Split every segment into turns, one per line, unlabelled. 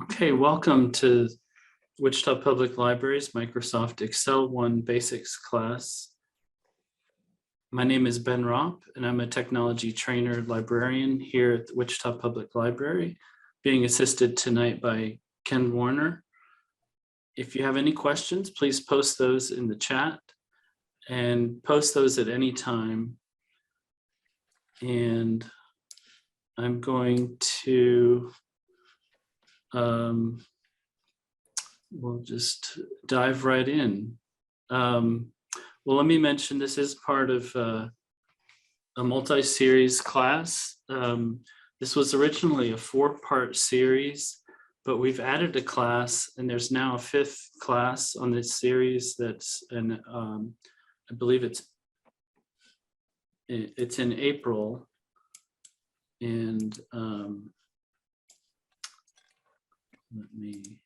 Okay, welcome to Wichita Public Library's Microsoft Excel 1 Basics class. My name is Ben Ropp, and I'm a technology trainer librarian here at the Wichita Public Library, being assisted tonight by Ken Warner. If you have any questions, please post those in the chat and post those at any time. And I'm going to we'll just dive right in. Well, let me mention this is part of a multi-series class. This was originally a 4-part series, but we've added a class, and there's now a 5th class on this series. That's, and I believe it's in April, and let me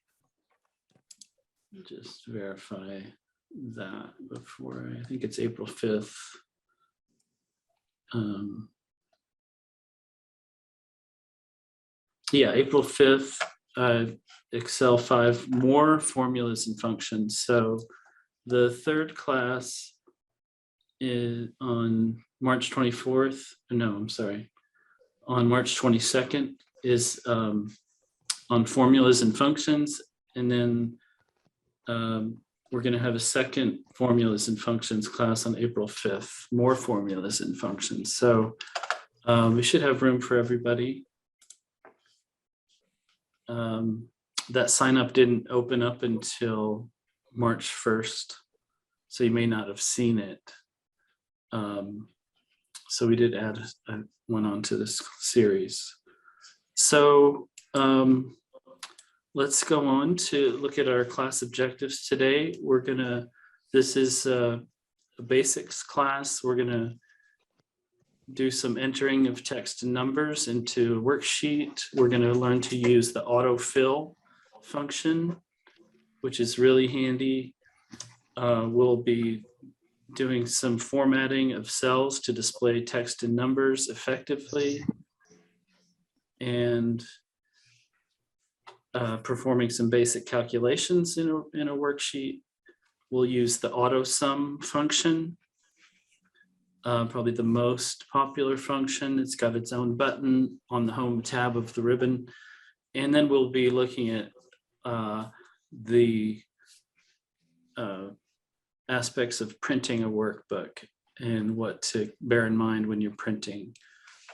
just verify that before. I think it's April 5th. Yeah, April 5th, Excel 5, more formulas and functions. So the 3rd class is on March 24th. No, I'm sorry. On March 22nd is on formulas and functions. And then we're going to have a second formulas and functions class on April 5th, more formulas and functions. So we should have room for everybody. That sign up didn't open up until March 1st, so you may not have seen it. So we did add one onto this series. So let's go on to look at our class objectives today. This is a basics class. We're gonna do some entering of text and numbers into a worksheet. We're gonna learn to use the AutoFill function, which is really handy. We'll be doing some formatting of cells to display text and numbers effectively, and performing some basic calculations in a worksheet. We'll use the autosum function, probably the most popular function. It's got its own button on the home tab of the ribbon. And then we'll be looking at the aspects of printing a workbook and what to bear in mind when you're printing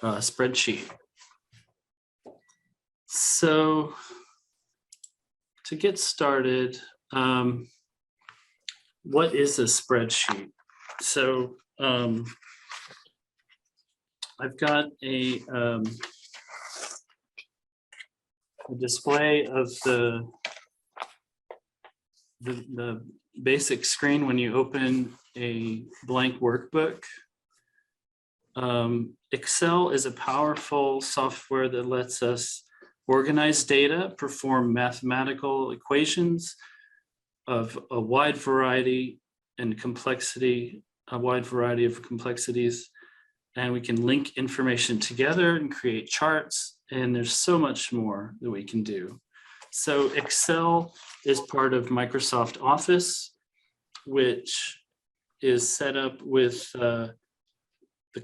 a spreadsheet. So to get started, what is a spreadsheet? So I've got a display of the basic screen when you open a blank workbook. Excel is a powerful software that lets us organize data, perform mathematical equations of a wide variety and complexity, a wide variety of complexities, and we can link information together and create charts, and there's so much more that we can do. So Excel is part of Microsoft Office, which is set up with the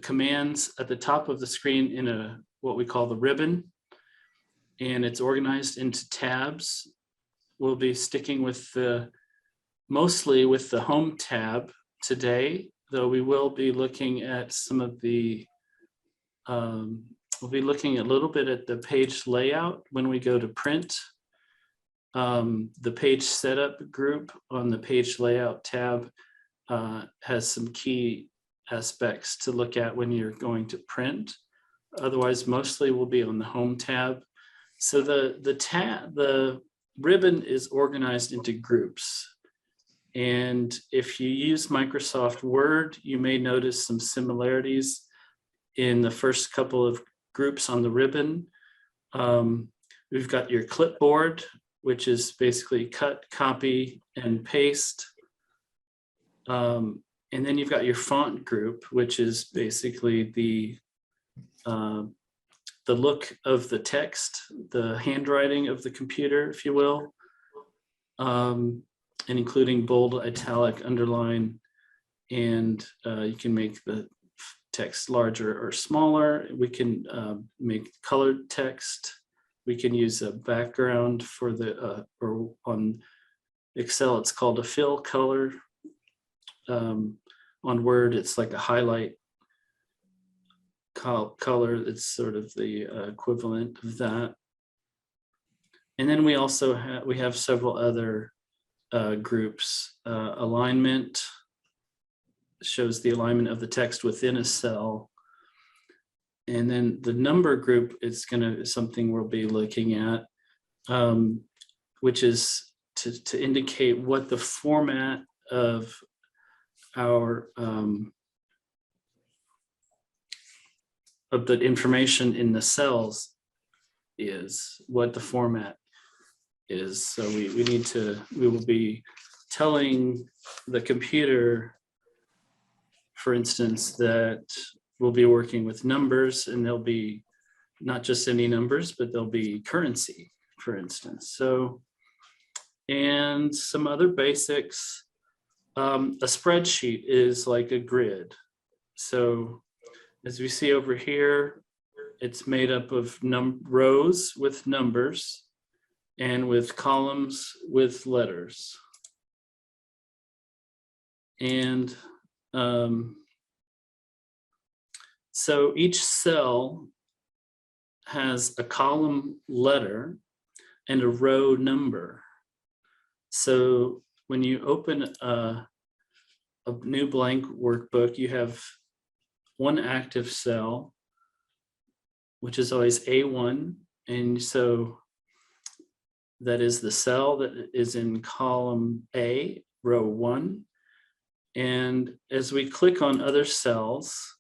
commands at the top of the screen in what we call the ribbon, and it's organized into tabs. We'll be sticking with mostly with the home tab today, though we will be looking at some of the, we'll be looking a little bit at the page layout when we go to print. The page setup group on the page layout tab has some key aspects to look at when you're going to print. Otherwise, mostly we'll be on the home tab. So the ribbon is organized into groups. And if you use Microsoft Word, you may notice some similarities in the first couple of groups on the ribbon. We've got your clipboard, which is basically cut, copy, and paste. And then you've got your font group, which is basically the the look of the text, the handwriting of the computer, if you will, and including bold, italic, underline, and you can make the text larger or smaller. We can make colored text. We can use a background for the, or on Excel, it's called a fill color. On Word, it's like a highlight color. It's sort of the equivalent of that. And then we also have several other groups. Alignment shows the alignment of the text within a cell. And then the number group is something we'll be looking at, which is to indicate what the format of our of the information in the cells is, what the format is. So we will be telling the computer, for instance, that we'll be working with numbers, and there'll be not just any numbers, but there'll be currency, for instance. So, and some other basics. A spreadsheet is like a grid. So as we see over here, it's made up of rows with numbers and with columns with letters. And so each cell has a column letter and a row number. So when you open a new blank workbook, you have one active cell, which is always A1. And so that is the cell that is in column A, row 1. And as we click on other cells,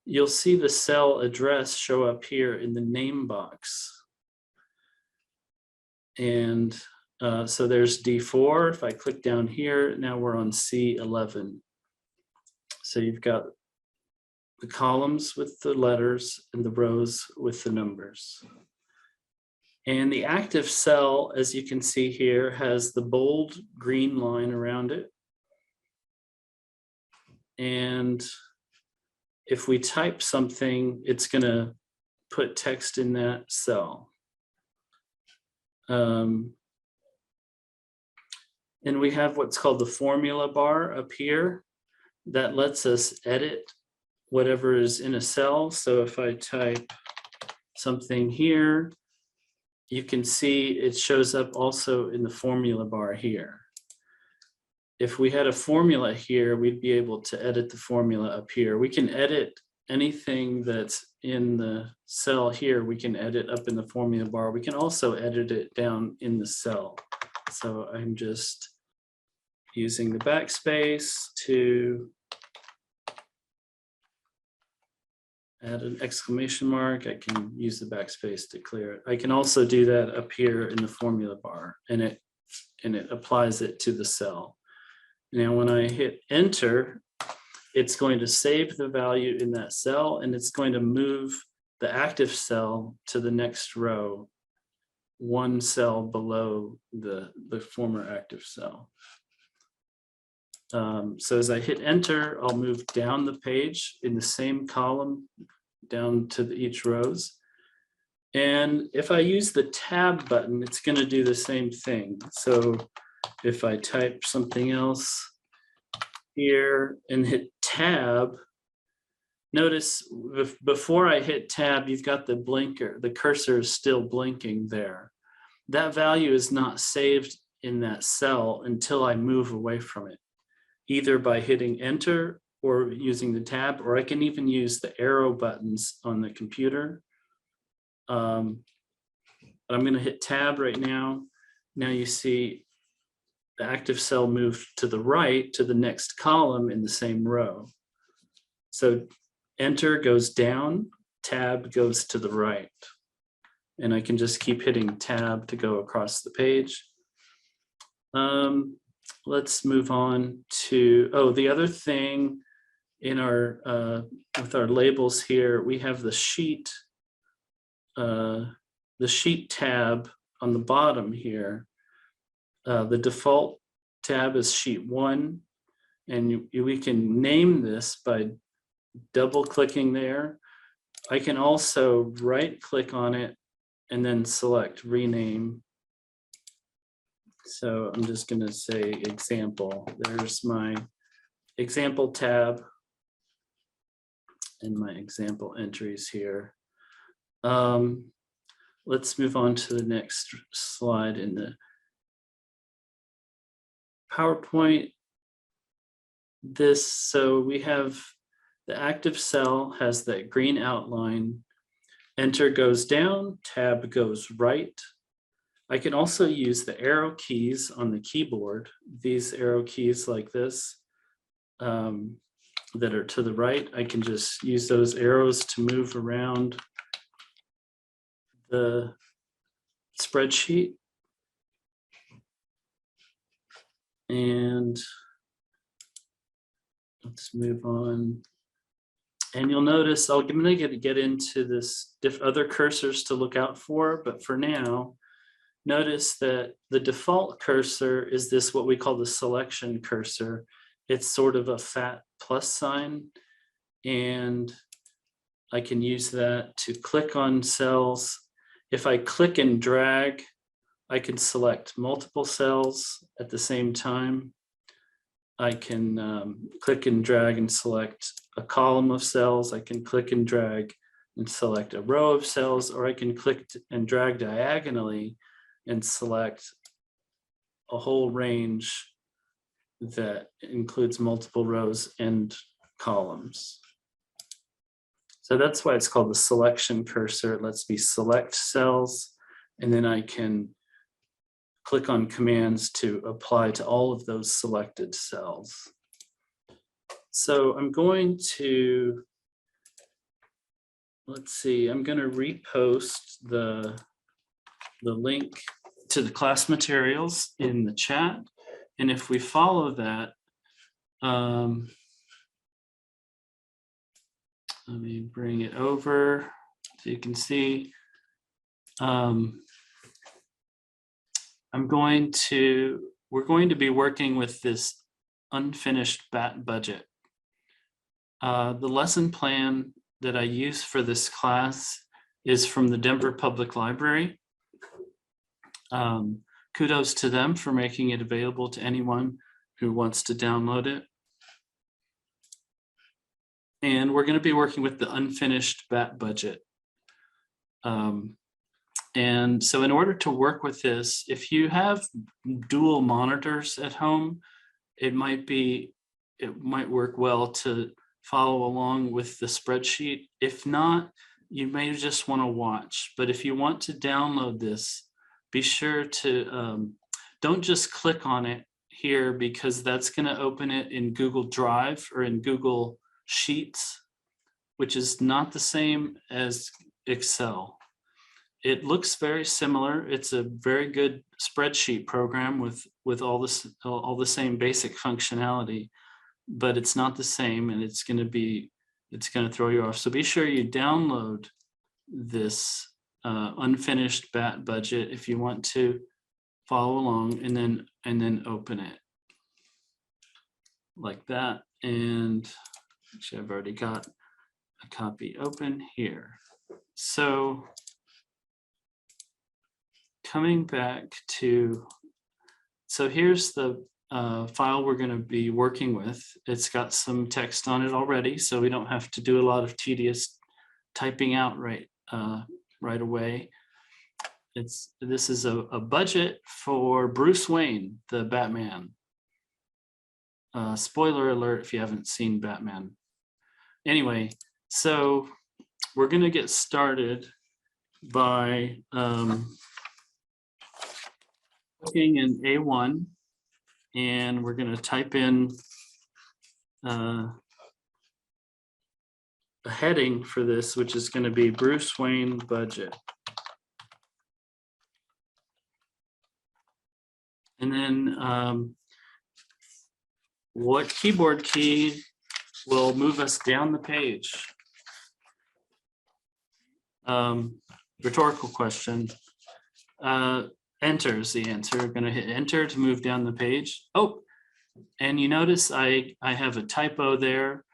you'll see the cell address show up here in the name box. And so there's D4. If I click down here, now we're on C11. So you've got the columns with the letters and the rows with the numbers. And the active cell, as you can see here, has the bold green line around it. And if we type something, it's going to put text in that cell. And we have what's called the formula bar up here that lets us edit whatever is in a cell. So if I type something here, you can see it shows up also in the formula bar here. If we had a formula here, we'd be able to edit the formula up here. We can edit anything that's in the cell here. We can edit up in the formula bar. We can also edit it down in the cell. So I'm just using the backspace to add an exclamation mark. I can use the backspace to clear it. I can also do that up here in the formula bar, and it applies it to the cell. Now, when I hit enter, it's going to save the value in that cell, and it's going to move the active cell to the next row, one cell below the former active cell. So as I hit enter, I'll move down the page in the same column down to each rows. And if I use the tab button, it's going to do the same thing. So if I type something else here and hit tab, notice before I hit tab, you've got the blinker, the cursor is still blinking there. That value is not saved in that cell until I move away from it, either by hitting enter or using the tab, or I can even use the arrow buttons on the computer. But I'm going to hit tab right now. Now you see the active cell moved to the right to the next column in the same row. So enter goes down, tab goes to the right. And I can just keep hitting tab to go across the page. Let's move on to, the other thing in our, with our labels here, we have the sheet the sheet tab on the bottom here. The default tab is sheet 1, and we can name this by double clicking there. I can also right click on it and then select rename. So I'm just going to say example. There's my example tab and my example entries here. Let's move on to the next slide in the PowerPoint. So we have the active cell has that green outline. Enter goes down, tab goes right. I can also use the arrow keys on the keyboard, these arrow keys like this that are to the right. I can just use those arrows to move around the spreadsheet. And let's move on. And you'll notice I'm going to get into this other cursors to look out for, but for now, notice that the default cursor is this, what we call the selection cursor. It's sort of a fat plus sign, and I can use that to click on cells. If I click and drag, I can select multiple cells at the same time. I can click and drag and select a column of cells. I can click and drag and select a row of cells, or I can click and drag diagonally and select a whole range that includes multiple rows and columns. So that's why it's called the selection cursor. It lets me select cells, and then I can click on commands to apply to all of those selected cells. So I'm going to, let's see, I'm going to repost the link to the class materials in the chat. And if we follow that, let me bring it over so you can see. We're going to be working with this unfinished BAT budget. The lesson plan that I use for this class is from the Denver Public Library. Kudos to them for making it available to anyone who wants to download it. And we're going to be working with the unfinished BAT budget. And so in order to work with this, if you have dual monitors at home, it might work well to follow along with the spreadsheet. If not, you may just want to watch. But if you want to download this, be sure to don't just click on it here, because that's going to open it in Google Drive or in Google Sheets, which is not the same as Excel. It looks very similar. It's a very good spreadsheet program with all the same basic functionality, but it's not the same, and it's going to throw you off. So be sure you download this unfinished BAT budget if you want to follow along, and then open it like that. And actually, I've already got a copy open here. So coming back to, so here's the file we're going to be working with. It's got some text on it already, so we don't have to do a lot of tedious typing out right away. This is a budget for Bruce Wayne, the Batman. Spoiler alert if you haven't seen Batman. Anyway, so we're going to get started by looking in A1, and we're going to type in a heading for this, which is going to be Bruce Wayne budget. And then what keyboard key will move us down the page? rhetorical question. Enter is the answer. I'm going to hit enter to move down the page. Oh, and you notice I have a typo there.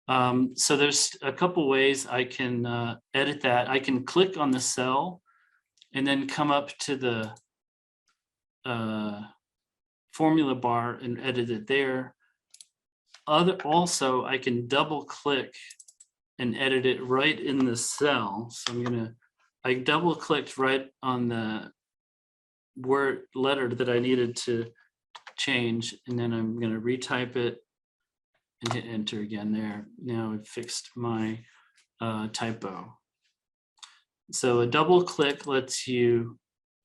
So there's a couple ways I can edit that. I can click on the cell and then come up to the formula bar and edit it there. Also, I can double click and edit it right in the cell. So I double clicked right on the word letter that I needed to change, and then I'm going to retype it and hit enter again there. Now I've fixed my typo. So a double click lets you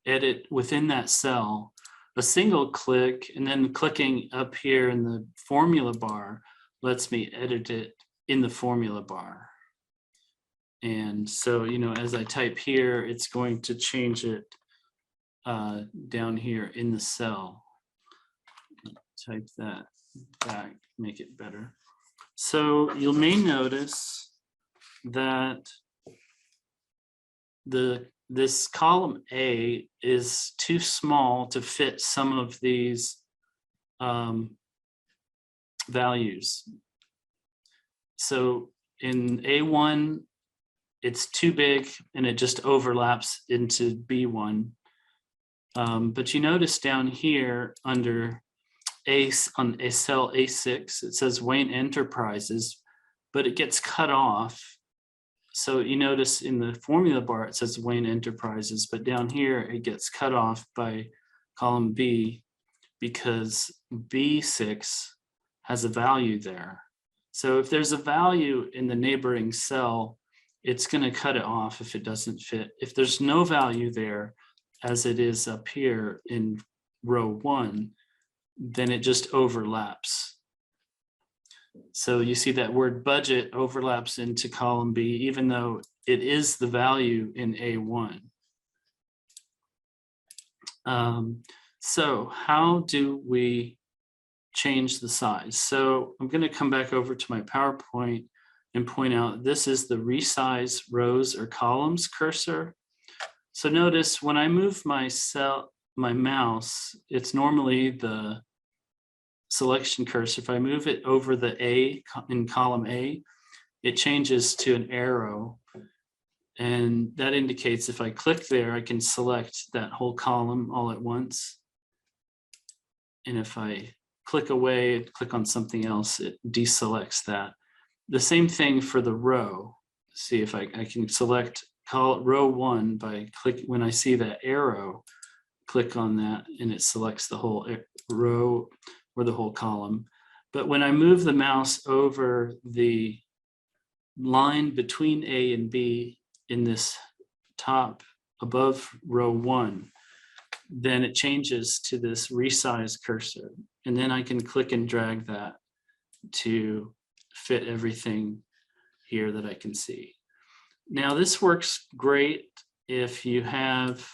edit within that cell. A single click and then clicking up here in the formula bar lets me edit it in the formula bar. And so, as I type here, it's going to change it down here in the cell. Type that back, make it better. So you may notice that this column A is too small to fit some of these values. So in A1, it's too big and it just overlaps into B1. But you notice down here under on a cell A6, it says Wayne Enterprises, but it gets cut off. So you notice in the formula bar, it says Wayne Enterprises, but down here it gets cut off by column B because B6 has a value there. So if there's a value in the neighboring cell, it's going to cut it off if it doesn't fit. If there's no value there, as it is up here in row 1, then it just overlaps. So you see that word budget overlaps into column B, even though it is the value in A1. So how do we change the size? So I'm going to come back over to my PowerPoint and point out this is the resize rows or columns cursor. So notice when I move my mouse, it's normally the selection cursor. If I move it over the A in column A, it changes to an arrow. And that indicates if I click there, I can select that whole column all at once. And if I click away, click on something else, it deselects that. The same thing for the row. See if I can select row 1 by click. When I see that arrow, click on that and it selects the whole row or the whole column. But when I move the mouse over the line between A and B in this top above row 1, then it changes to this resize cursor. And then I can click and drag that to fit everything here that I can see. Now this works great if you have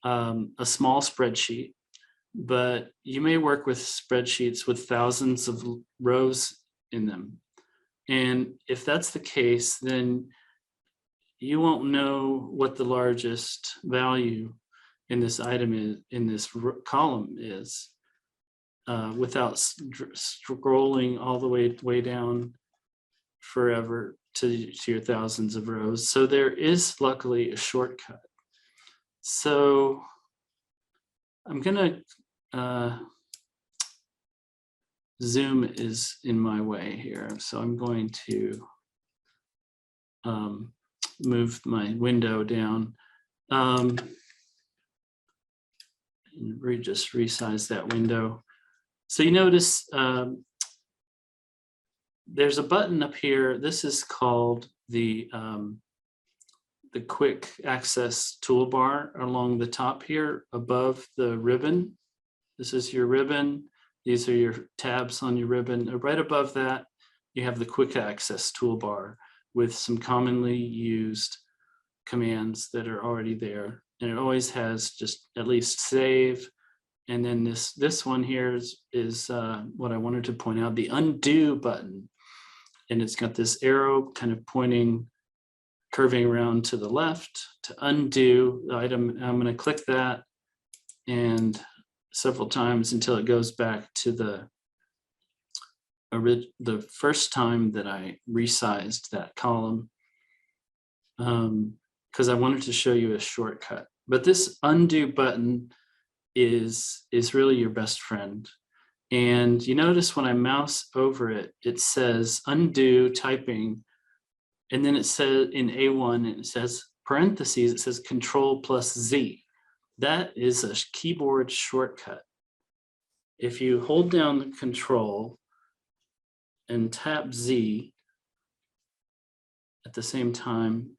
a small spreadsheet, but you may work with spreadsheets with thousands of rows in them. And if that's the case, then you won't know what the largest value in this item is, in this column is, without scrolling all the way down forever to your thousands of rows. So there is luckily a shortcut. So I'm gonna Zoom is in my way here. So I'm going to move my window down. And just resize that window. So you notice there's a button up here. This is called the quick access toolbar along the top here above the ribbon. This is your ribbon. These are your tabs on your ribbon. Right above that, you have the quick access toolbar with some commonly used commands that are already there. And it always has just at least save. And then this one here is what I wanted to point out, the undo button. And it's got this arrow kind of pointing curving around to the left to undo the item. I'm going to click that and several times until it goes back to the first time that I resized that column, because I wanted to show you a shortcut. But this undo button is really your best friend. And you notice when I mouse over it, it says undo typing. And then it says in A1, it says parentheses, it says Control+Z. That is a keyboard shortcut. If you hold down the Control and tap Z at the same time,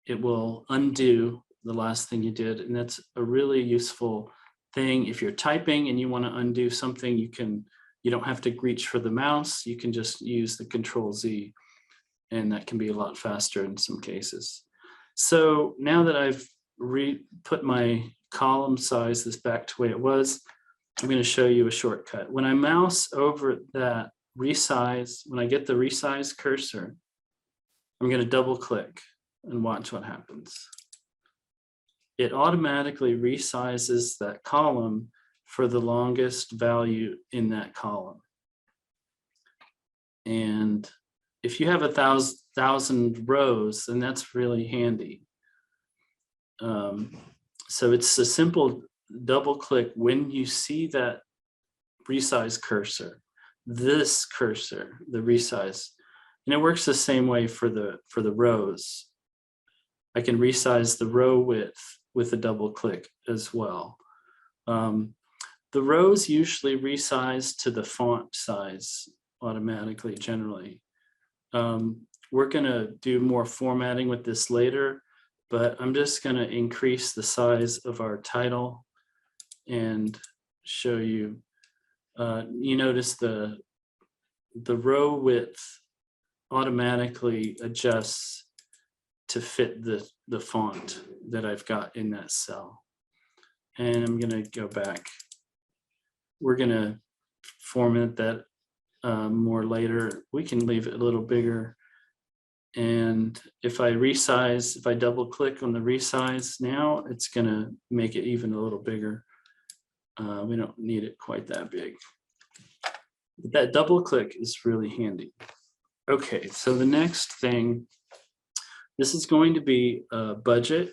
it will undo the last thing you did. And that's a really useful thing. If you're typing and you want to undo something, you don't have to reach for the mouse. You can just use the Control+Z, and that can be a lot faster in some cases. So now that I've put my column size this back to the way it was, I'm going to show you a shortcut. When I mouse over that resize, when I get the resize cursor, I'm going to double click and watch what happens. It automatically resizes that column for the longest value in that column. And if you have 1,000 rows, then that's really handy. So it's a simple double click when you see that resize cursor, this cursor, the resize, and it works the same way for the rows. I can resize the row width with a double click as well. The rows usually resize to the font size automatically, generally. We're going to do more formatting with this later, but I'm just going to increase the size of our title and show you. You notice the row width automatically adjusts to fit the font that I've got in that cell. And I'm going to go back. We're going to format that more later. We can leave it a little bigger. And if I resize, if I double click on the resize now, it's going to make it even a little bigger. We don't need it quite that big. But that double click is really handy. Okay, so the next thing, this is going to be a budget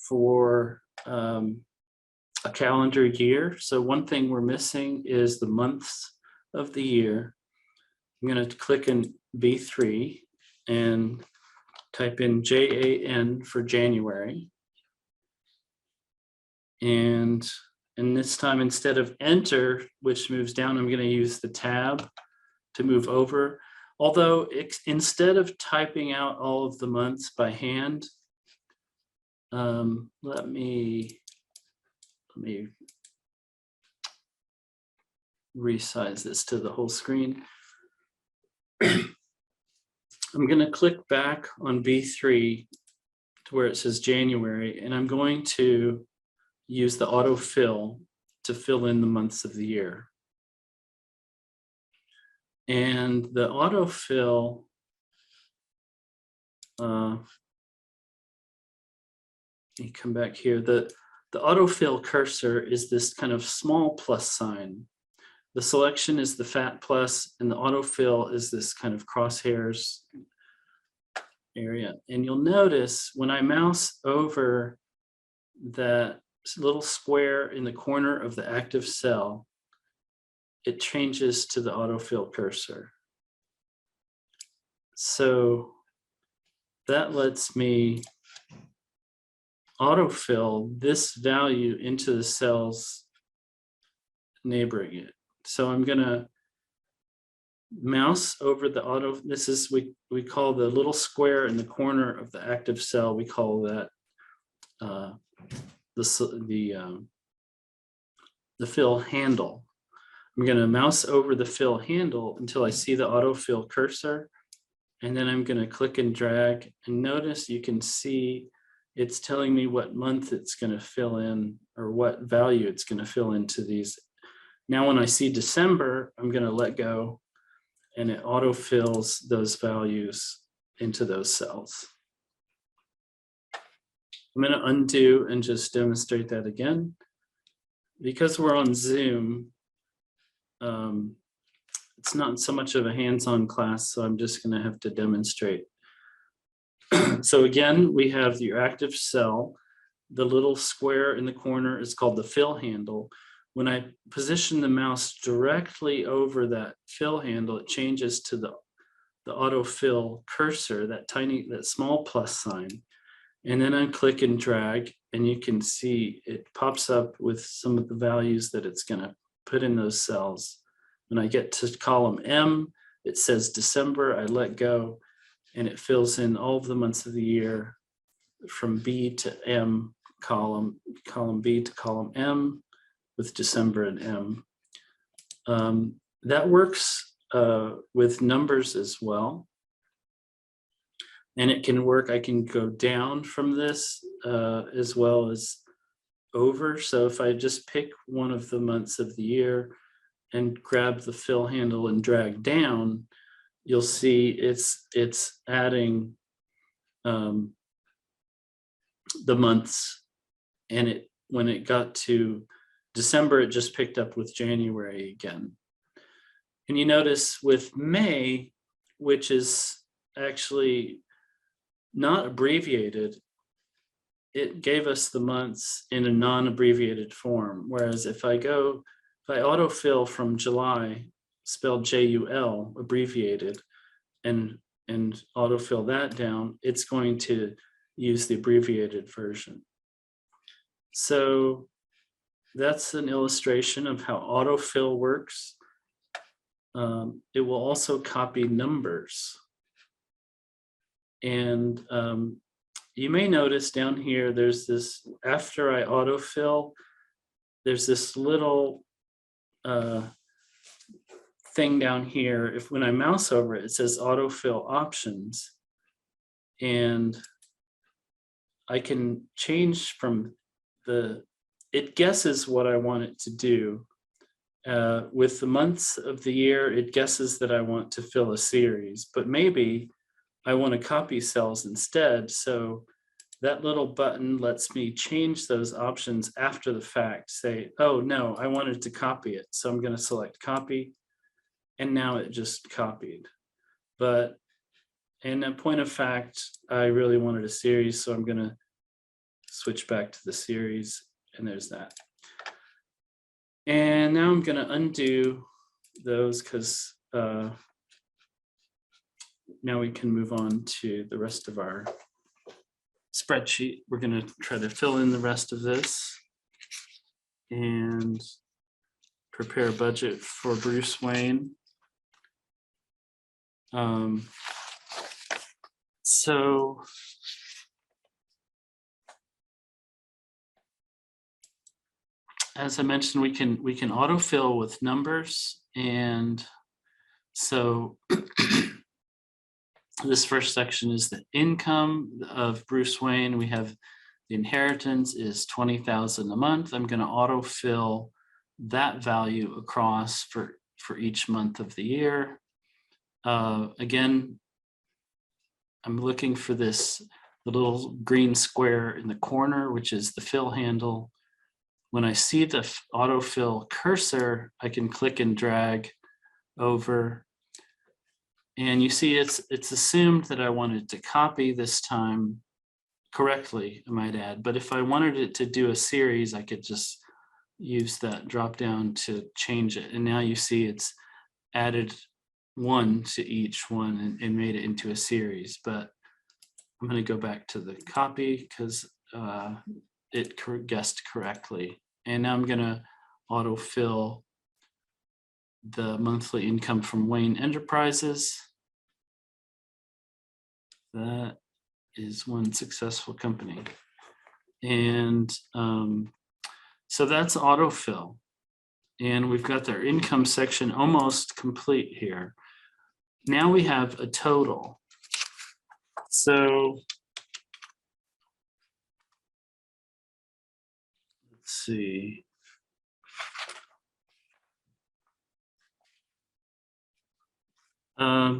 for a calendar year. So one thing we're missing is the months of the year. I'm going to click in B3 and type in JAN for January. And this time, instead of enter, which moves down, I'm going to use the tab to move over. Although instead of typing out all of the months by hand, let me resize this to the whole screen. I'm going to click back on B3 to where it says January, and I'm going to use the AutoFill to fill in the months of the year. And the AutoFill, let me come back here. The AutoFill cursor is this kind of small plus sign. The selection is the fat plus, and the autofill is this kind of crosshairs area. And you'll notice when I mouse over that little square in the corner of the active cell, it changes to the autofill cursor. So that lets me autofill this value into the cells neighboring it. So I'm going to mouse over the auto. This is, we call the little square in the corner of the active cell, we call that the fill handle. I'm going to mouse over the fill handle until I see the autofill cursor, and then I'm going to click and drag, and notice you can see it's telling me what month it's going to fill in, or what value it's going to fill into these. Now when I see December, I'm going to let go, and it autofills those values into those cells. I'm going to undo and just demonstrate that again. Because we're on Zoom, it's not so much of a hands-on class, so I'm just going to have to demonstrate. So again, we have your active cell. The little square in the corner is called the fill handle. When I position the mouse directly over that fill handle, it changes to the AutoFill cursor, that small plus sign. And then I click and drag, and you can see it pops up with some of the values that it's going to put in those cells. When I get to column M, it says December, I let go, and it fills in all of the months of the year from B to M, column B to column M, with December and M. That works with numbers as well. And it can work, I can go down from this as well as over. So if I just pick one of the months of the year and grab the fill handle and drag down, you'll see it's adding the months. And when it got to December, it just picked up with January again. And you notice with May, which is actually not abbreviated, it gave us the months in a non-abbreviated form. Whereas if I autofill from July, spelled J-U-L, abbreviated, and autofill that down, it's going to use the abbreviated version. So that's an illustration of how autofill works. It will also copy numbers. And you may notice down here, there's this, after I autofill, there's this little thing down here. When I mouse over it, it says autofill options. And I can change from it guesses what I want it to do. With the months of the year, it guesses that I want to fill a series, but maybe I want to copy cells instead. So that little button lets me change those options after the fact. Say, oh no, I wanted to copy it. So I'm going to select copy. And now it just copied. But in a point of fact, I really wanted a series. So I'm going to switch back to the series. And there's that. And now I'm going to undo those because now we can move on to the rest of our spreadsheet. We're going to try to fill in the rest of this and prepare a budget for Bruce Wayne. So as I mentioned, we can autofill with numbers, and so this first section is the income of Bruce Wayne. We have the inheritance is $20,000 a month. I'm going to autofill that value across for each month of the year. Again, I'm looking for the little green square in the corner, which is the fill handle. When I see the autofill cursor, I can click and drag over. And you see it's assumed that I wanted to copy this time correctly, I might add. But if I wanted it to do a series, I could just use that drop down to change it. And now you see it's added one to each one and made it into a series. But I'm going to go back to the copy because it guessed correctly. And now I'm going to autofill the monthly income from Wayne Enterprises. That is one successful company. And so that's autofill. And we've got their income section almost complete here. Now we have a total. So let's see.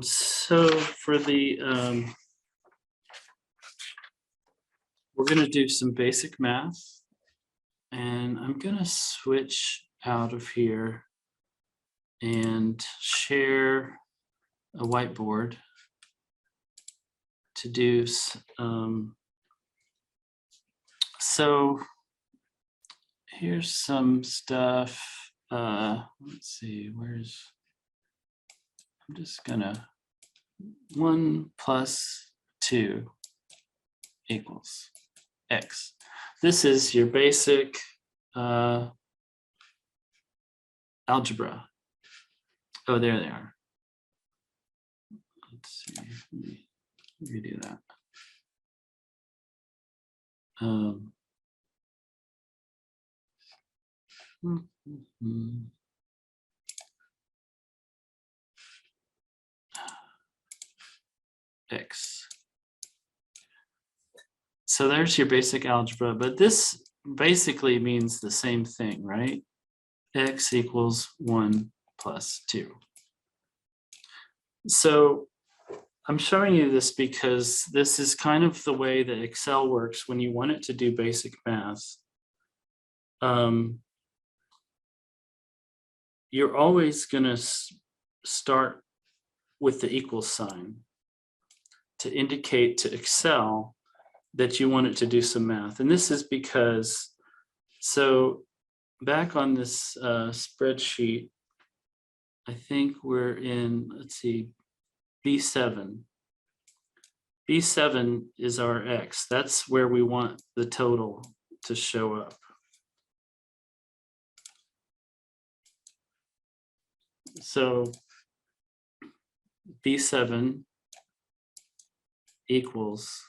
So for the We're going to do some basic math, and I'm going to switch out of here and share a whiteboard to do so here's some stuff. Let's see, I'm just gonna 1 plus 2 equals x. This is your basic algebra. Oh, there they are. Let's see, let me redo that. X. So there's your basic algebra, but this basically means the same thing, right? X equals 1 plus 2. So I'm showing you this because this is kind of the way that Excel works when you want it to do basic math. You're always going to start with the equal sign to indicate to Excel that you want it to do some math. And this is because, so back on this spreadsheet, I think we're in, let's see, B7. B7 is our X. That's where we want the total to show up. So B7 equals,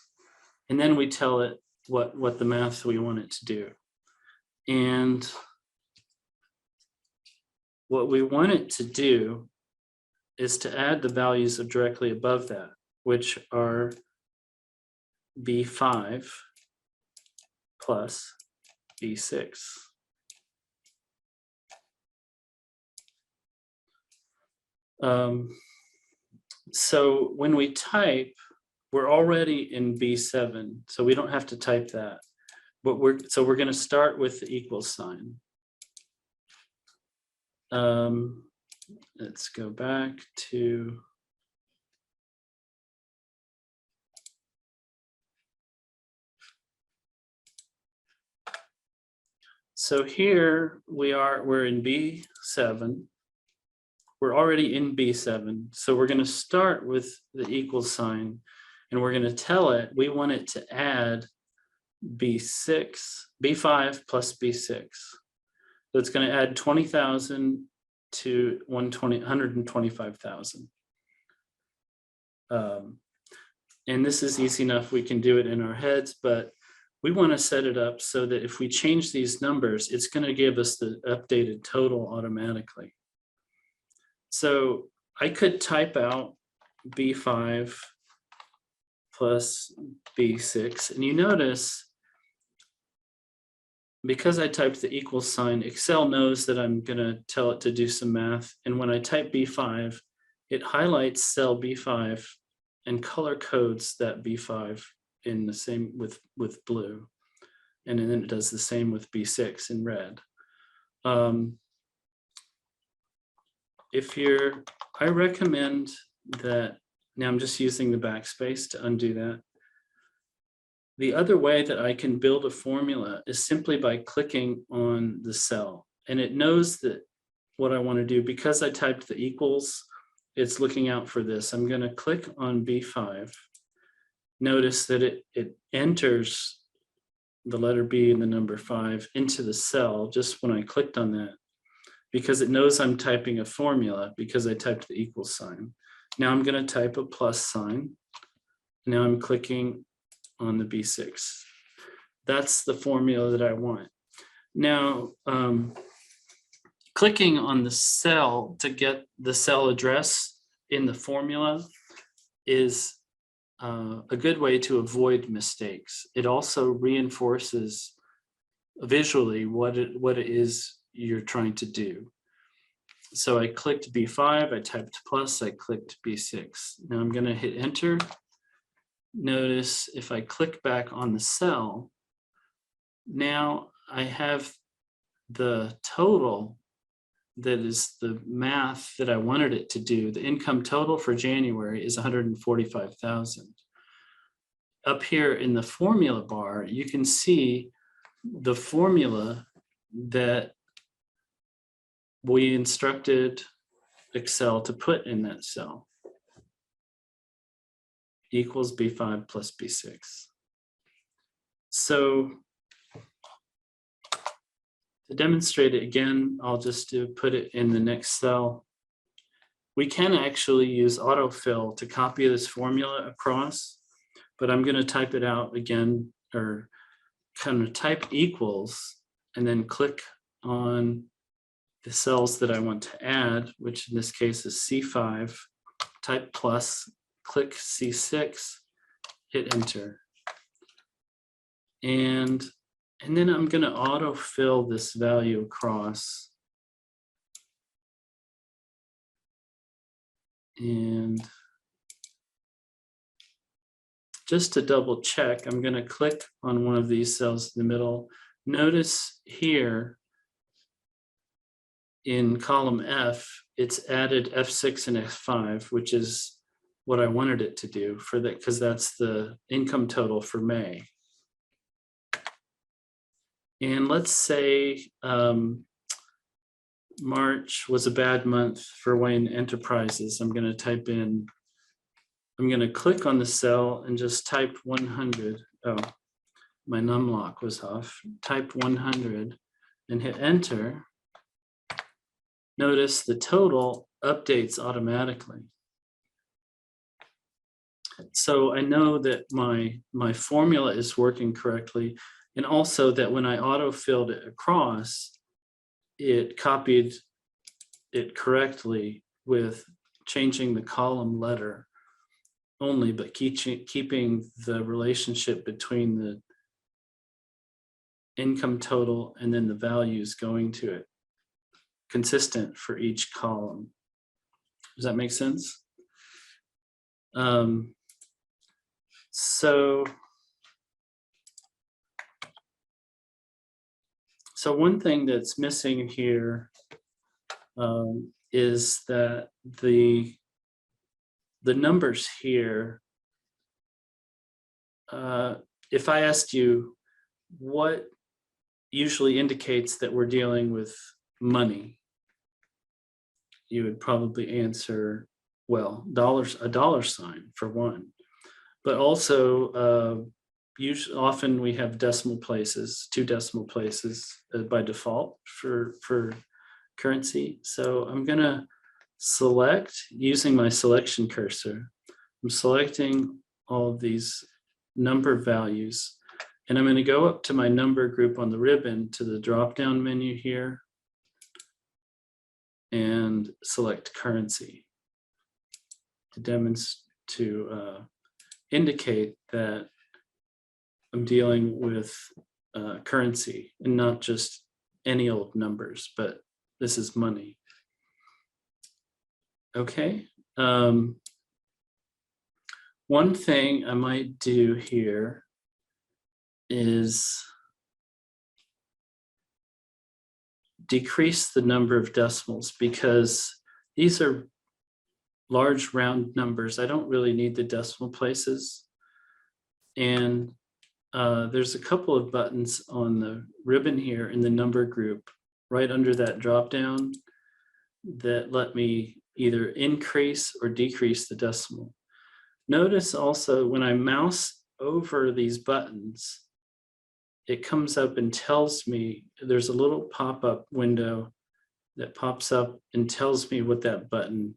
and then we tell it what the math we want it to do. And what we want it to do is to add the values of directly above that, which are B5 plus B6. So when we type, we're already in B7, so we don't have to type that. But we're going to start with the equal sign. Let's go back to so here we're in B7. We're already in B7, so we're going to start with the equal sign, and we're going to tell it we want it to add B5 plus B6. So it's going to add 20,000 to 125,000. And this is easy enough. We can do it in our heads, but we want to set it up so that if we change these numbers, it's going to give us the updated total automatically. So I could type out B5 plus B6, and you notice because I typed the equal sign, Excel knows that I'm going to tell it to do some math. And when I type B5, it highlights cell B5 and color codes that B5 in the same with blue. And then it does the same with B6 in red. I recommend that, now I'm just using the backspace to undo that. The other way that I can build a formula is simply by clicking on the cell, and it knows that what I want to do. Because I typed the equals, it's looking out for this. I'm going to click on B5. Notice that it enters the letter B and the number 5 into the cell just when I clicked on that, because it knows I'm typing a formula because I typed the equal sign. Now I'm going to type a plus sign. Now I'm clicking on the B6. That's the formula that I want. Now, clicking on the cell to get the cell address in the formula is a good way to avoid mistakes. It also reinforces visually what it is you're trying to do. So I clicked B5, I typed plus, I clicked B6. Now I'm going to hit enter. notice if I click back on the cell, now I have the total that is the math that I wanted it to do. The income total for January is 145,000. Up here in the formula bar, you can see the formula that we instructed Excel to put in that cell. Equals B5 plus B6. So to demonstrate it again, I'll just put it in the next cell. We can actually use AutoFill to copy this formula across, but I'm going to type it out again, or kind of type equals and then click on the cells that I want to add, which in this case is C5, type plus, click C6, hit enter. And then I'm going to autofill this value across. And just to double check, I'm going to click on one of these cells in the middle. Notice here in column F, it's added F6 and F5, which is what I wanted it to do for that, because that's the income total for May. And let's say March was a bad month for Wayne Enterprises. I'm going to type in, I'm going to click on the cell and just type 100. Oh, my numlock was off. Type 100 and hit enter. Notice the total updates automatically. So I know that my formula is working correctly, and also that when I auto-filled it across, it copied it correctly with changing the column letter only, but keeping the relationship between the income total and then the values going to it consistent for each column. Does that make sense? So one thing that's missing here is that the numbers here, if I asked you what usually indicates that we're dealing with money, you would probably answer, well, a dollar sign for one, but also often we have decimal places, 2 decimal places by default for currency. So I'm going to select using my selection cursor. I'm selecting all of these number values, and I'm going to go up to my number group on the ribbon to the drop-down menu here and select currency to indicate that I'm dealing with currency and not just any old numbers, but this is money. Okay. One thing I might do here is decrease the number of decimals, because these are large round numbers. I don't really need the decimal places. And there's a couple of buttons on the ribbon here in the number group right under that drop down that let me either increase or decrease the decimal. Notice also when I mouse over these buttons, it comes up and tells me, there's a little pop-up window that pops up and tells me what that button,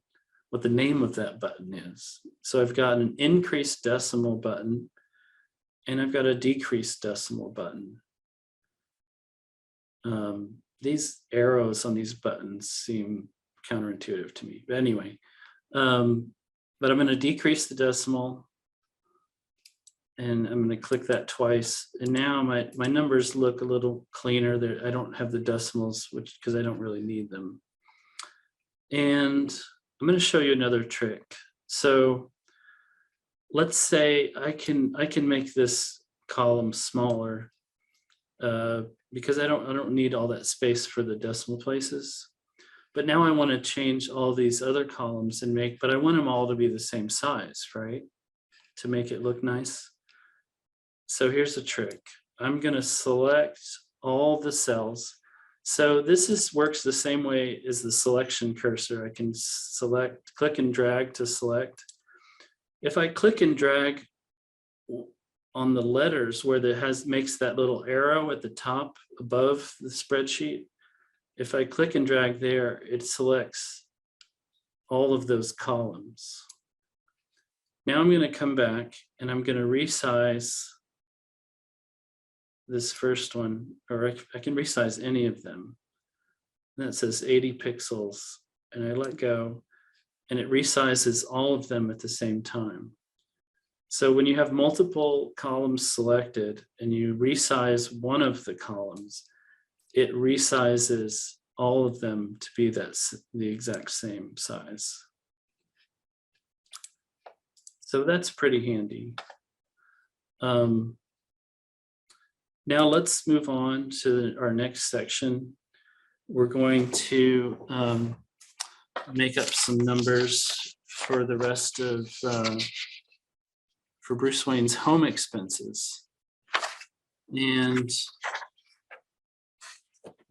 what the name of that button is. So I've got an increased decimal button and I've got a decreased decimal button. These arrows on these buttons seem counterintuitive to me, but anyway, but I'm going to decrease the decimal and I'm going to click that twice. And now my numbers look a little cleaner. I don't have the decimals, because I don't really need them. And I'm going to show you another trick. So let's say I can make this column smaller because I don't need all that space for the decimal places. But now I want to change all these other columns and but I want them all to be the same size, right? To make it look nice. So here's the trick. I'm going to select all the cells. So this works the same way as the selection cursor. I can select, click and drag to select. If I click and drag on the letters where it makes that little arrow at the top above the spreadsheet, if I click and drag there, it selects all of those columns. Now I'm going to come back and I'm going to resize this first one, or I can resize any of them. And that says 80 pixels, and I let go, and it resizes all of them at the same time. So when you have multiple columns selected and you resize one of the columns, it resizes all of them to be the exact same size. So that's pretty handy. Now let's move on to our next section. We're going to make up some numbers for the rest of, for Bruce Wayne's home expenses. And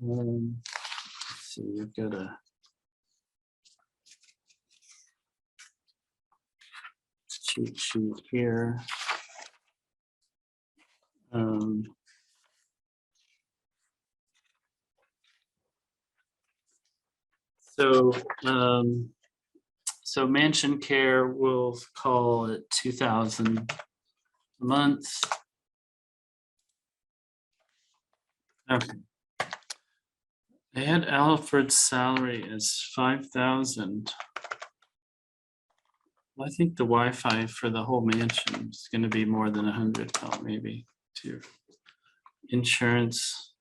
let's see, we've got a cheat sheet here. So mansion care, we'll call it 2,000 a month. Okay. They had Alfred's salary as 5,000. Well, I think the Wi-Fi for the whole mansion is going to be more than 100, maybe too. Insurance.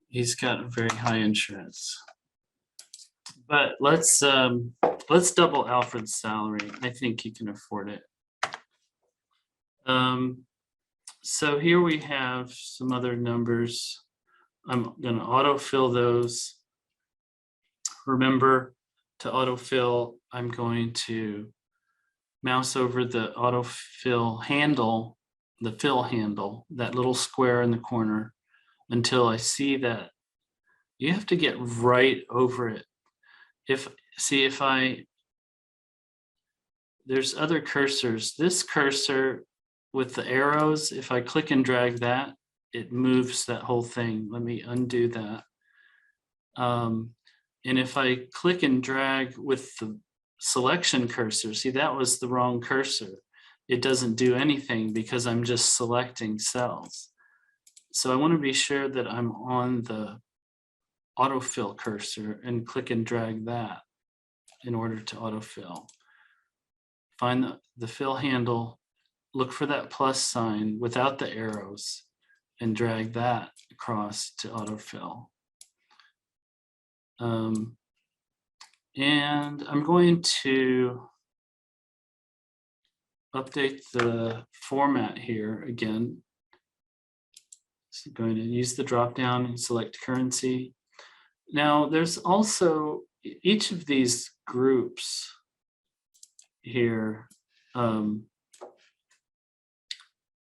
He's got very high insurance. But let's double Alfred's salary. I think he can afford it. So here we have some other numbers. I'm going to autofill those. Remember, to autofill, I'm going to mouse over the autofill handle, the fill handle, that little square in the corner, until I see that. You have to get right over it. There's other cursors. This cursor with the arrows, if I click and drag that, it moves that whole thing. Let me undo that. And if I click and drag with the selection cursor, see, that was the wrong cursor. It doesn't do anything because I'm just selecting cells. So I want to be sure that I'm on the autofill cursor and click and drag that in order to autofill. Find the fill handle, look for that plus sign without the arrows, and drag that across to autofill. And I'm going to update the format here again. So I'm going to use the drop down and select currency. Now there's also each of these groups here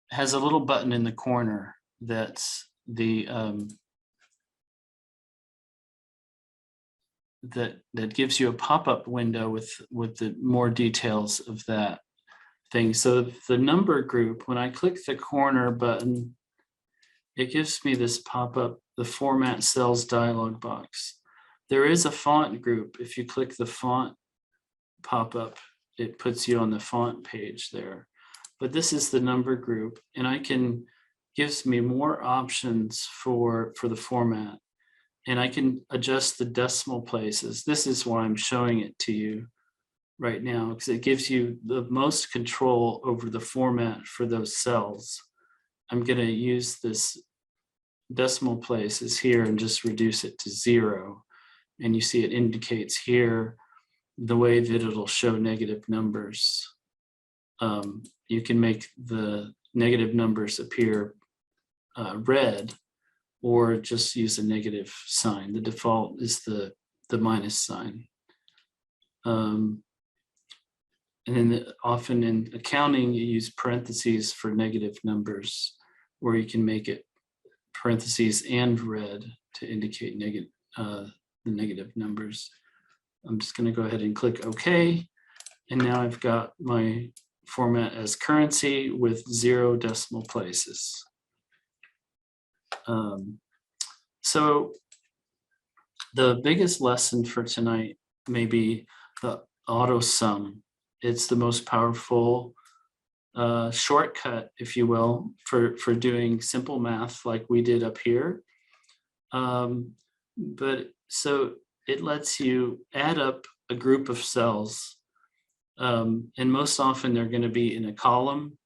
has a little button in the corner that's the that gives you a pop-up window with the more details of that thing. So the number group, when I click the corner button, it gives me this pop-up, the format cells dialog box. There is a font group. If you click the font pop-up, it puts you on the font page there. But this is the number group, and gives me more options for the format. And I can adjust the decimal places. This is why I'm showing it to you right now, because it gives you the most control over the format for those cells. I'm going to use this decimal places here and just reduce it to 0. And you see it indicates here the way that it'll show negative numbers. you can make the negative numbers appear red, or just use a negative sign. The default is the minus sign. And then often in accounting, you use parentheses for negative numbers, where you can make it parentheses and red to indicate the negative numbers. I'm just going to go ahead and click OK. And now I've got my format as currency with 0 decimal places. So the biggest lesson for tonight may be the AutoSum. It's the most powerful shortcut, if you will, for doing simple math like we did up here. But so it lets you add up a group of cells, and most often they're going to be in a column.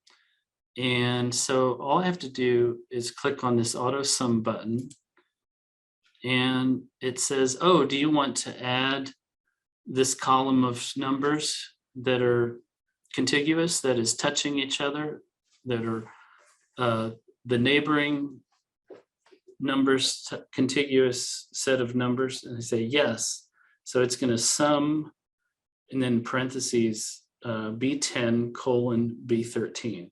And so all I have to do is click on this AutoSum button, and it says, oh, do you want to add this column of numbers that are contiguous, that is touching each other, that are the neighboring numbers, contiguous set of numbers? And I say yes. So it's going to sum, and then parentheses, B10 colon B13.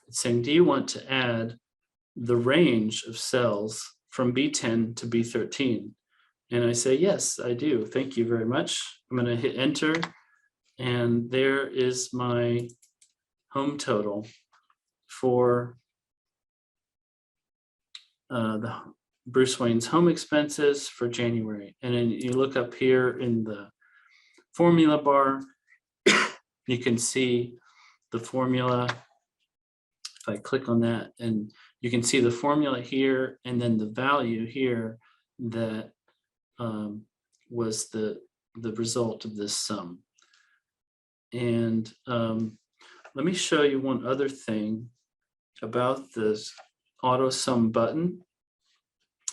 It's saying, do you want to add the range of cells from B10 to B13? And I say, yes, I do. Thank you very much. I'm going to hit enter. And there is my home total for the Bruce Wayne's home expenses for January. And then you look up here in the formula bar, you can see the formula. If I click on that, and you can see the formula here, and then the value here that was the result of this sum. And let me show you one other thing about this AutoSum button.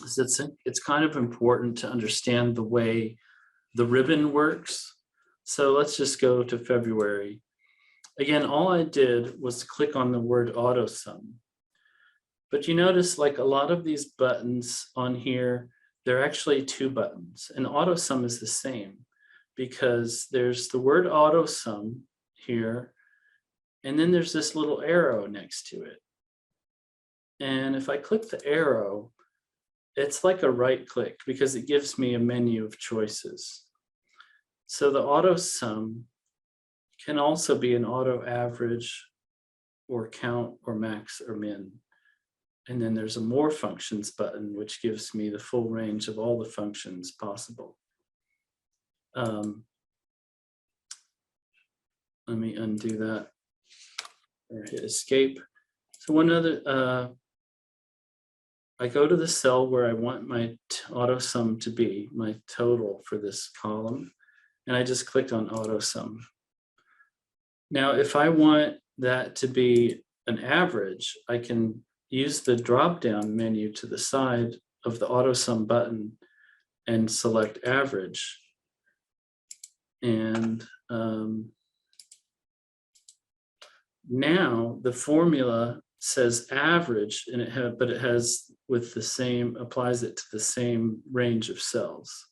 It's kind of important to understand the way the ribbon works. So let's just go to February. Again, all I did was click on the word AutoSum. But you notice, like a lot of these buttons on here, they're actually 2 buttons, and AutoSum is the same, because there's the word AutoSum here, and then there's this little arrow next to it. And if I click the arrow, it's like a right click, because it gives me a menu of choices. So the AutoSum can also be an auto average, or count, or max, or min. And then there's a more functions button, which gives me the full range of all the functions possible. Let me undo that, or hit escape. So one other, I go to the cell where I want my AutoSum to be, my total for this column, and I just clicked on AutoSum. Now, if I want that to be an average, I can use the drop-down menu to the side of the AutoSum button and select average. And now the formula says average, and but it has with the same, applies it to the same range of cells.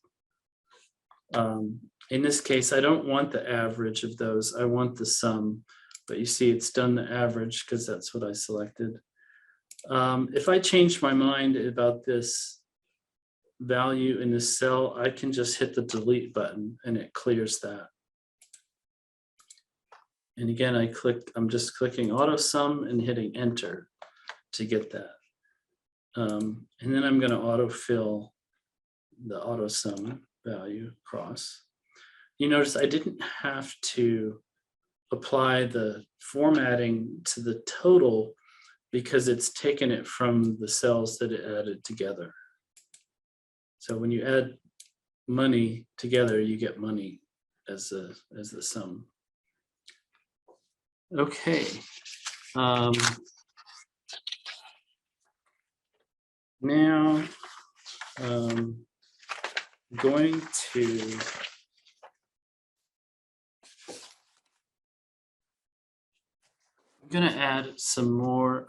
In this case, I don't want the average of those. I want the sum, but you see it's done the average because that's what I selected. If I change my mind about this value in this cell, I can just hit the delete button and it clears that. And again, I'm just clicking AutoSum and hitting enter to get that. And then I'm going to autofill the AutoSum value across. You notice I didn't have to apply the formatting to the total, because it's taken it from the cells that it added together. So when you add money together, you get money as the sum. Okay. Now, going to I'm gonna add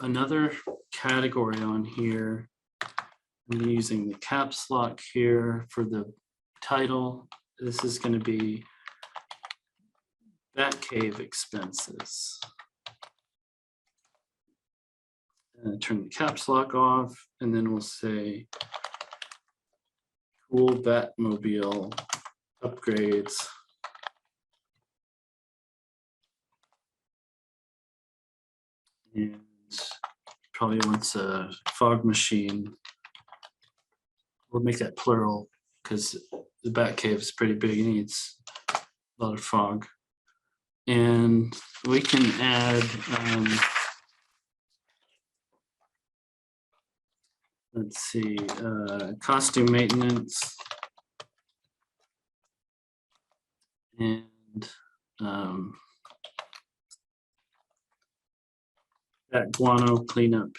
another category on here. I'm using the caps lock here for the title. This is gonna be Batcave expenses. Turn the caps lock off, and then we'll say cool Batmobile upgrades. And probably wants a fog machine. We'll make that plural because the Batcave is pretty big. It needs a lot of fog. And we can add, let's see, costume maintenance. And that guano cleanup.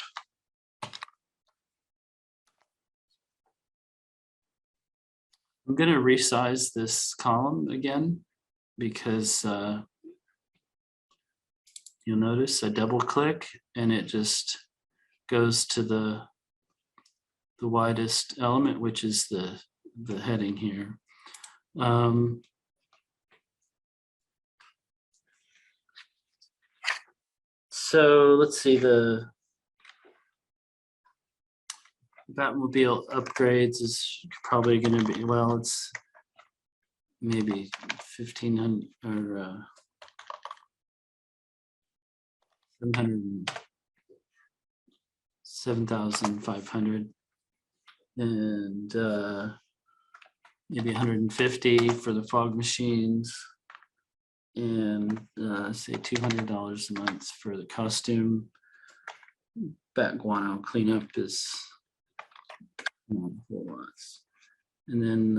I'm going to resize this column again because you'll notice I double click and it just goes to the widest element, which is the heading here. So let's see, the Batmobile upgrades is probably going to be, well, it's maybe 1,500 or 7,500, and maybe 150 for the fog machines, and say $200 a month for the costume. Bat guano cleanup is whole lots. And then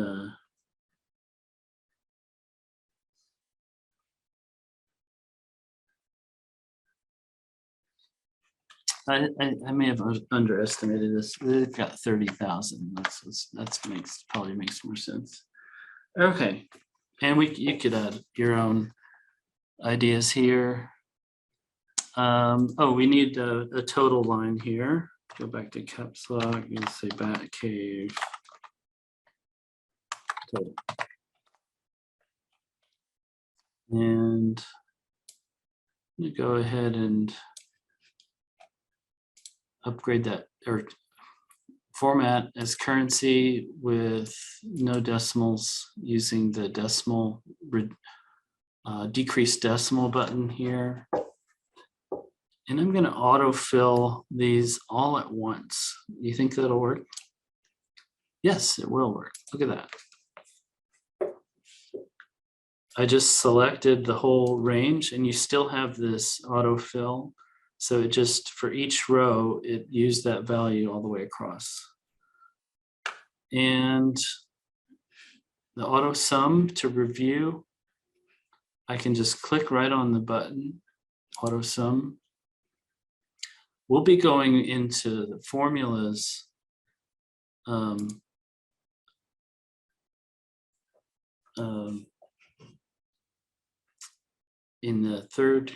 I may have underestimated this. They've got 30,000. Probably makes more sense. Okay, and you could add your own ideas here. Oh, we need a total line here. Go back to caps lock and say Batcave total. And you go ahead and upgrade that or format as currency with no decimals using the decimal decrease decimal button here. And I'm going to autofill these all at once. You think that'll work? Yes, it will work. Look at that. I just selected the whole range and you still have this autofill. So it just, for each row, it used that value all the way across. And the autosum to review, I can just click right on the button, autosum. We'll be going into the formulas in the third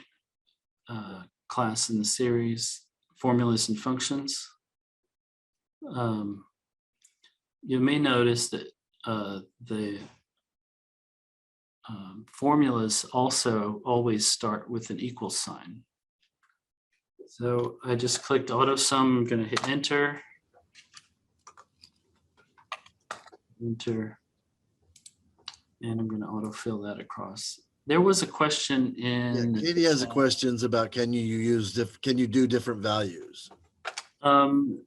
class in the series, formulas and functions. You may notice that the formulas also always start with an equal sign. So I just clicked autosum. I'm going to hit enter. Enter. And I'm going to autofill that across. There was a question in.
Yeah, Katie has a questions about can you do different values?
In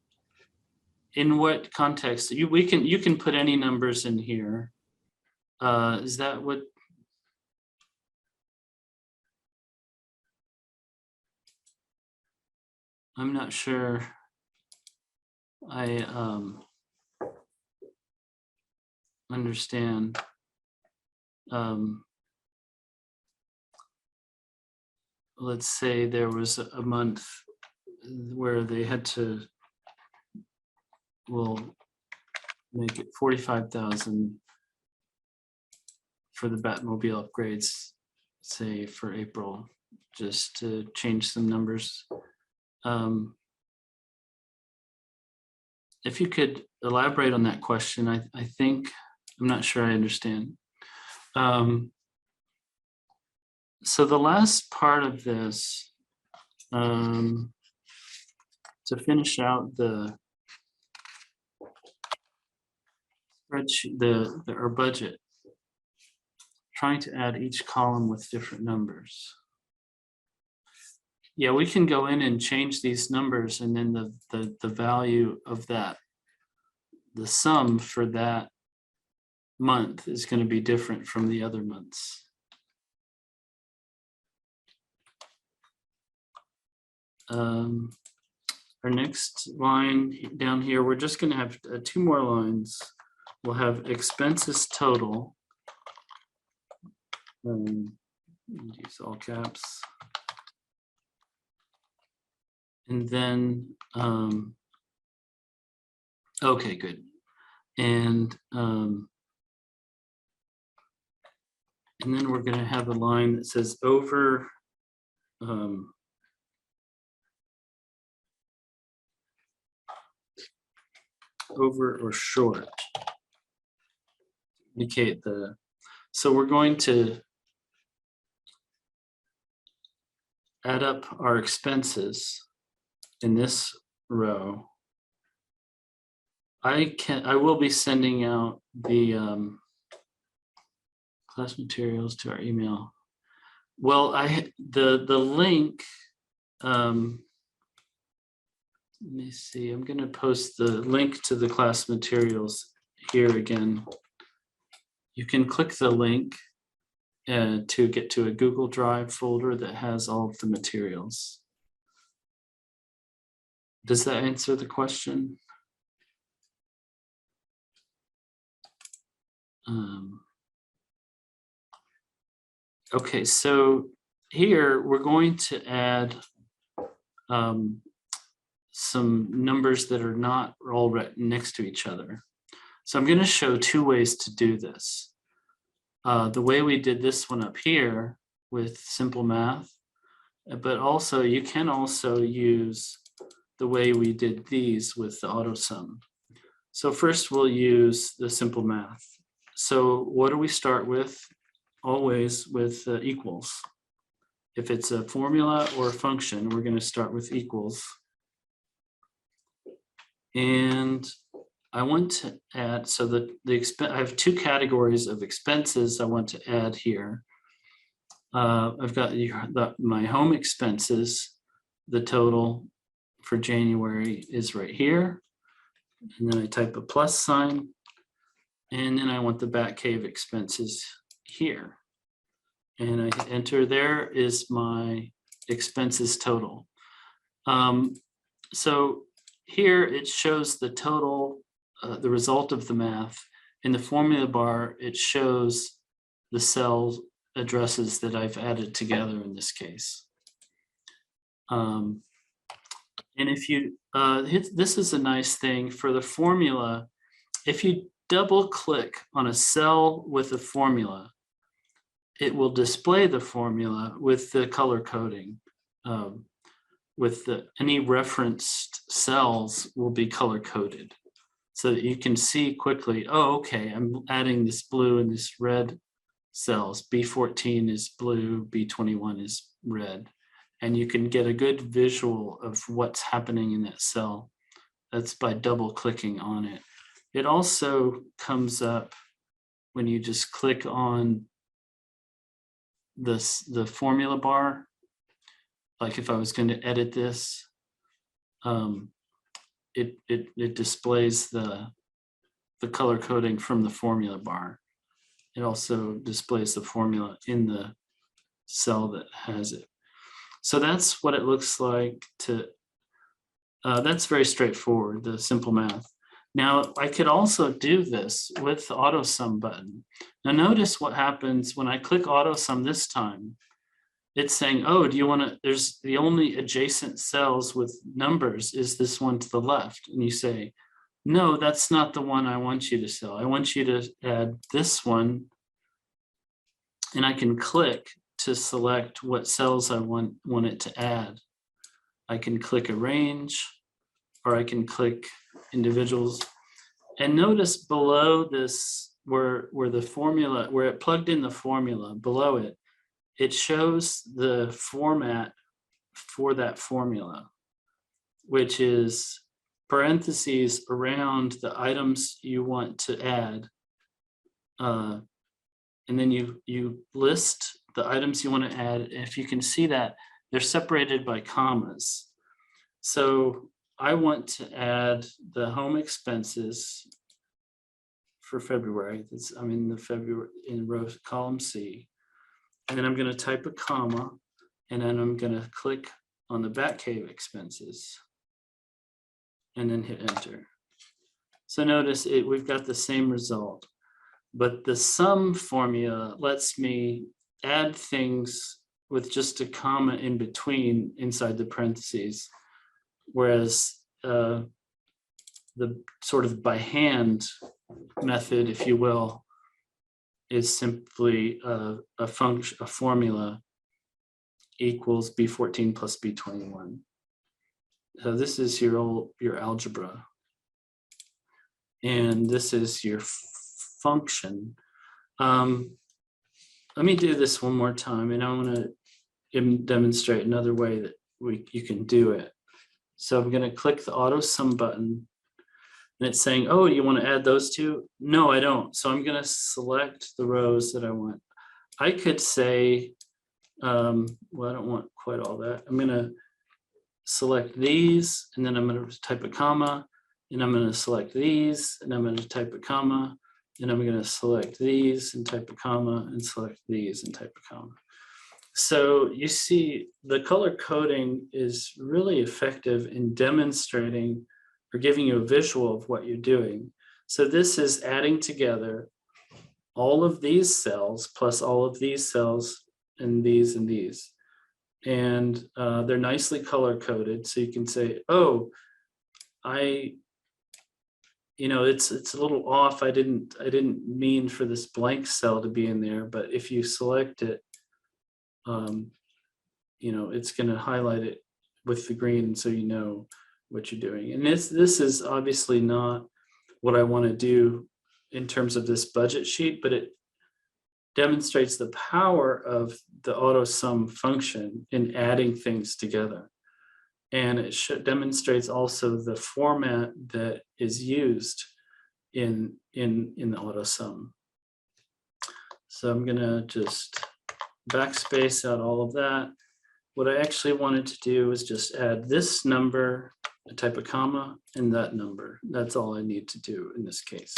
what context? You can put any numbers in here. Is that what? I'm not sure. I understand. Let's say there was a month where they had to, we'll make it 45,000 for the Batmobile upgrades, say for April. just to change some numbers. If you could elaborate on that question, I think, I'm not sure I understand. So the last part of this, to finish out the spreadsheet, our budget, trying to add each column with different numbers. Yeah, we can go in and change these numbers, and then the value of that, the sum for that month is going to be different from the other months. Our next line down here, we're just going to have 2 more lines. We'll have expenses total. Use all caps. And then, okay, good. And then we're going to have a line that says over or short. Indicate the, so we're going to add up our expenses in this row. I will be sending out the class materials to our email. Well, the link, let me see, I'm going to post the link to the class materials here again. You can click the link to get to a Google Drive folder that has all of the materials. Does that answer the question? Okay, so here we're going to add some numbers that are not all written next to each other. So I'm going to show 2 ways to do this. The way we did this one up here with simple math, but also you can also use the way we did these with the autosum. So first we'll use the simple math. So what do we start with? Always with equals. If it's a formula or a function, we're going to start with equals. And I want to add, so I have 2 categories of expenses I want to add here. I've got my home expenses. The total for January is right here. And then I type a plus sign. And then I want the back cave expenses here. And I enter, there is my expenses total. So here it shows the total, the result of the math. In the formula bar, it shows the cell addresses that I've added together in this case. And if you, this is a nice thing for the formula. If you double click on a cell with a formula, it will display the formula with the color coding. With any referenced cells will be color coded, so that you can see quickly, oh, okay, I'm adding this blue and this red cells. B14 is blue, B21 is red. And you can get a good visual of what's happening in that cell. That's by double clicking on it. It also comes up when you just click on the formula bar. Like if I was going to edit this, it displays the color coding from the formula bar. It also displays the formula in the cell that has it. So that's what it looks like to, that's very straightforward, the simple math. Now I could also do this with the AutoSum button. Now notice what happens when I click AutoSum this time. It's saying, oh, do you want to, there's the only adjacent cells with numbers is this one to the left. And you say, no, that's not the one I want you to sell. I want you to add this one. And I can click to select what cells I want it to add. I can click arrange, or I can click individuals. And notice below this, where the formula, where it plugged in the formula, below it, it shows the format for that formula, which is parentheses around the items you want to add. And then you list the items you want to add. If you can see that, they're separated by commas. So I want to add the home expenses for February. I'm in the February in row column C. And then I'm going to type a comma, and then I'm going to click on the Batcave expenses and then hit enter. So notice we've got the same result, but the sum formula lets me add things with just a comma in between inside the parentheses, whereas the sort of by hand method, if you will, is simply a function, a formula equals B14 plus B21. So this is your algebra, and this is your function. Let me do this one more time, and I want to demonstrate another way that you can do it. So I'm going to click the AutoSum button, and it's saying, oh, you want to add those two? No, I don't. So I'm going to select the rows that I want. I could say, well, I don't want quite all that. I'm going to select these, and then I'm going to type a comma, and I'm going to select these, and I'm going to type a comma, and I'm going to select these and type a comma, and select these and type a comma. So you see the color coding is really effective in demonstrating or giving you a visual of what you're doing. So this is adding together all of these cells plus all of these cells and these and these. And they're nicely color coded. So you can say, oh, it's a little off. I didn't mean for this blank cell to be in there, but if you select it, it's going to highlight it with the green, so you know what you're doing. And this is obviously not what I want to do in terms of this budget sheet, but it demonstrates the power of the AutoSum function in adding things together. And it demonstrates also the format that is used in the AutoSum. So I'm going to just backspace out all of that. What I actually wanted to do is just add this number, type a comma, and that number. That's all I need to do in this case.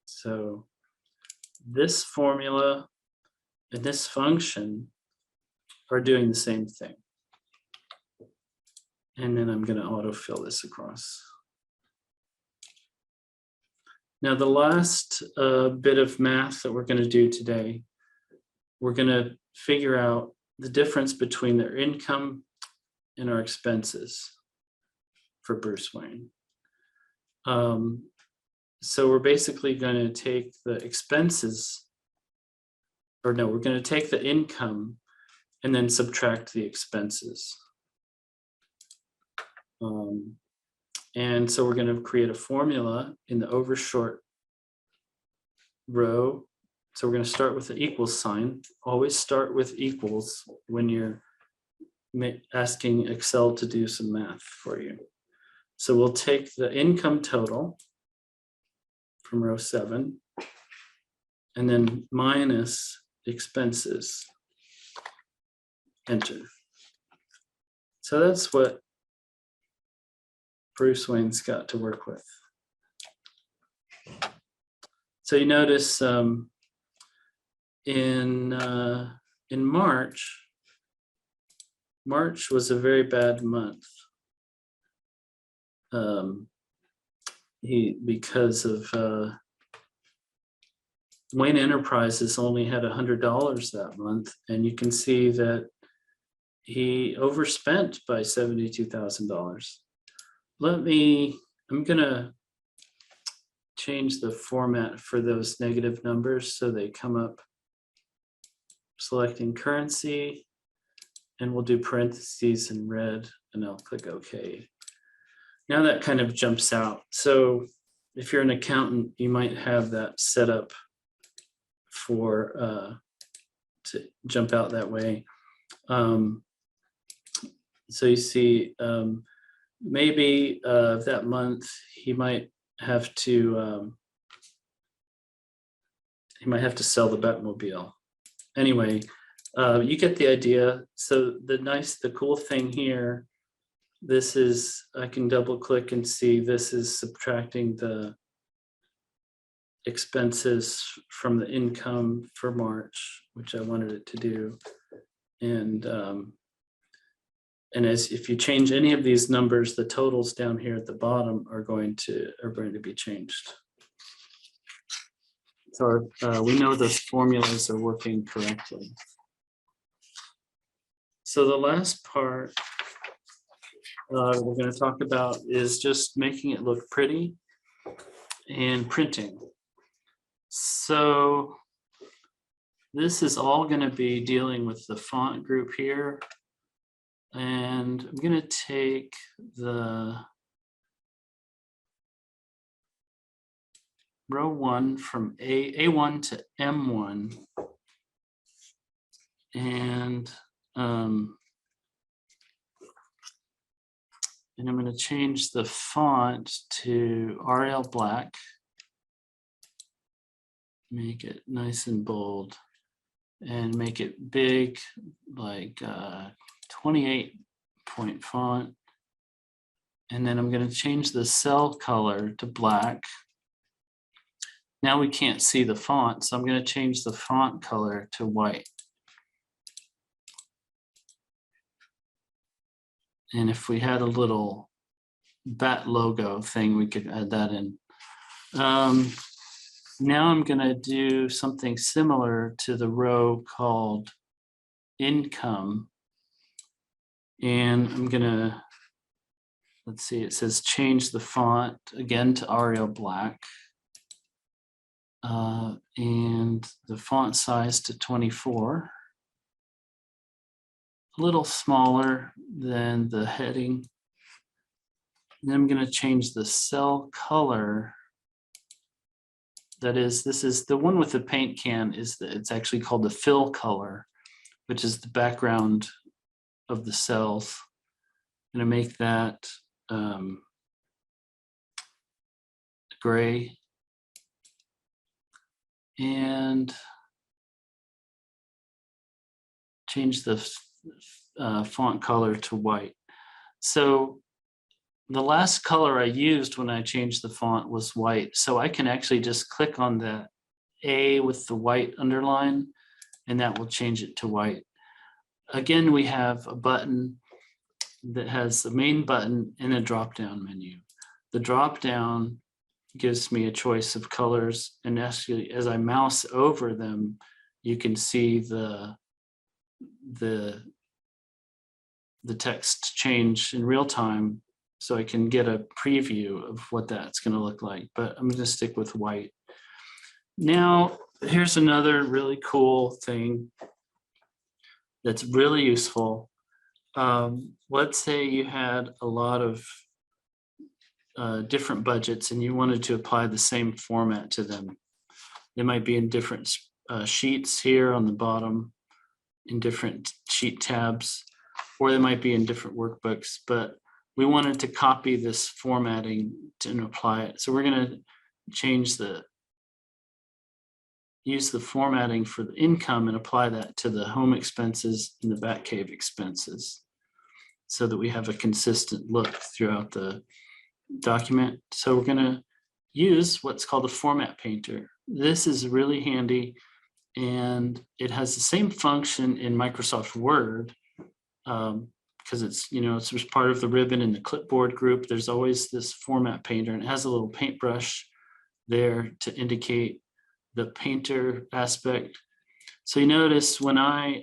So this formula and this function are doing the same thing. And then I'm going to autofill this across. Now the last bit of math that we're going to do today, we're going to figure out the difference between their income and our expenses for Bruce Wayne. So we're basically going to take the expenses, or no, we're going to take the income and then subtract the expenses. And so we're going to create a formula in the overshort row. So we're going to start with the equals sign. Always start with equals when you're asking Excel to do some math for you. So we'll take the income total from row 7 and then minus expenses. Enter. So that's what Bruce Wayne's got to work with. So you notice in March was a very bad month. Because of Wayne Enterprises only had $100 that month, and you can see that he overspent by $72,000. I'm gonna change the format for those negative numbers so they come up selecting currency, and we'll do parentheses in red, and I'll click OK. Now that kind of jumps out. So if you're an accountant, you might have that set up for to jump out that way. So you see, maybe that month he might have to sell the Batmobile. Anyway, you get the idea. So the cool thing here, this is, I can double click and see this is subtracting the expenses from the income for March, which I wanted it to do. And as if you change any of these numbers, the totals down here at the bottom are going to be changed. So we know those formulas are working correctly. So the last part we're going to talk about is just making it look pretty and printing. So this is all going to be dealing with the font group here. And I'm going to take the row 1 from A1 to M1, and I'm going to change the font to Arial Black, make it nice and bold, and make it big, like 28-point font. And then I'm going to change the cell color to black. Now we can't see the font, so I'm going to change the font color to white. And if we had a little bat logo thing, we could add that in. Now I'm going to do something similar to the row called income. And I'm going to, let's see, it says change the font again to Arial Black. And the font size to 24. A little smaller than the heading. Then I'm going to change the cell color. That is, this is the one with the paint can, it's actually called the fill color, which is the background of the cells. I'm going to make that gray. And change the font color to white. So the last color I used when I changed the font was white. So I can actually just click on the A with the white underline, and that will change it to white. Again, we have a button that has the main button and a drop-down menu. The drop-down gives me a choice of colors, and actually as I mouse over them, you can see the text change in real time, so I can get a preview of what that's going to look like, but I'm going to stick with white. Now, here's another really cool thing that's really useful. Let's say you had a lot of different budgets and you wanted to apply the same format to them. They might be in different sheets here on the bottom, in different sheet tabs, or they might be in different workbooks, but we wanted to copy this formatting and apply it. So we're going to use the formatting for the income and apply that to the home expenses and the Batcave expenses, so that we have a consistent look throughout the document. So we're going to use what's called a format painter. This is really handy, and it has the same function in Microsoft Word, because it's just part of the ribbon in the clipboard group. There's always this format painter, and it has a little paintbrush there to indicate the painter aspect. So you notice when I've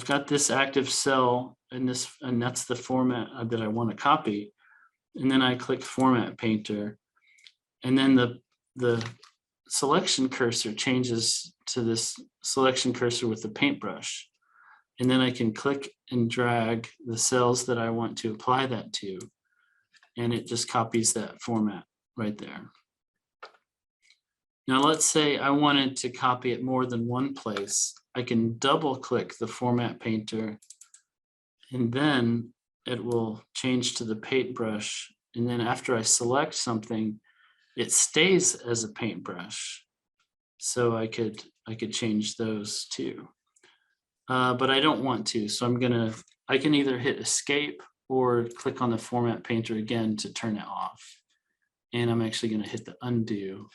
got this active cell in this, and that's the format that I want to copy. And then I click Format Painter, and then the selection cursor changes to this selection cursor with the paintbrush. And then I can click and drag the cells that I want to apply that to. And it just copies that format right there. Now let's say I wanted to copy it more than one place. I can double click the format painter and then it will change to the paintbrush. And then after I select something, it stays as a paintbrush. So I could change those too. But I don't want to, so I can either hit escape or click on the format painter again to turn it off. And I'm actually gonna hit the undo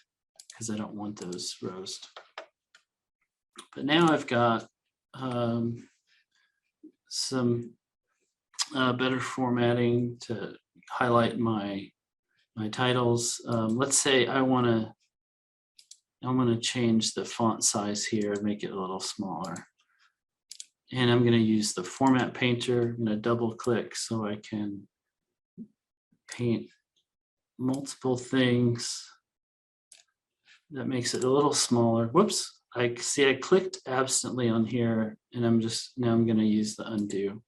because I don't want those rows. But now I've got some better formatting to highlight my titles. Let's say I wanna change the font size here and make it a little smaller. And I'm going to use the format painter. I'm going to double click so I can paint multiple things. That makes it a little smaller. Whoops, I clicked absently on here and now I'm going to use the undo.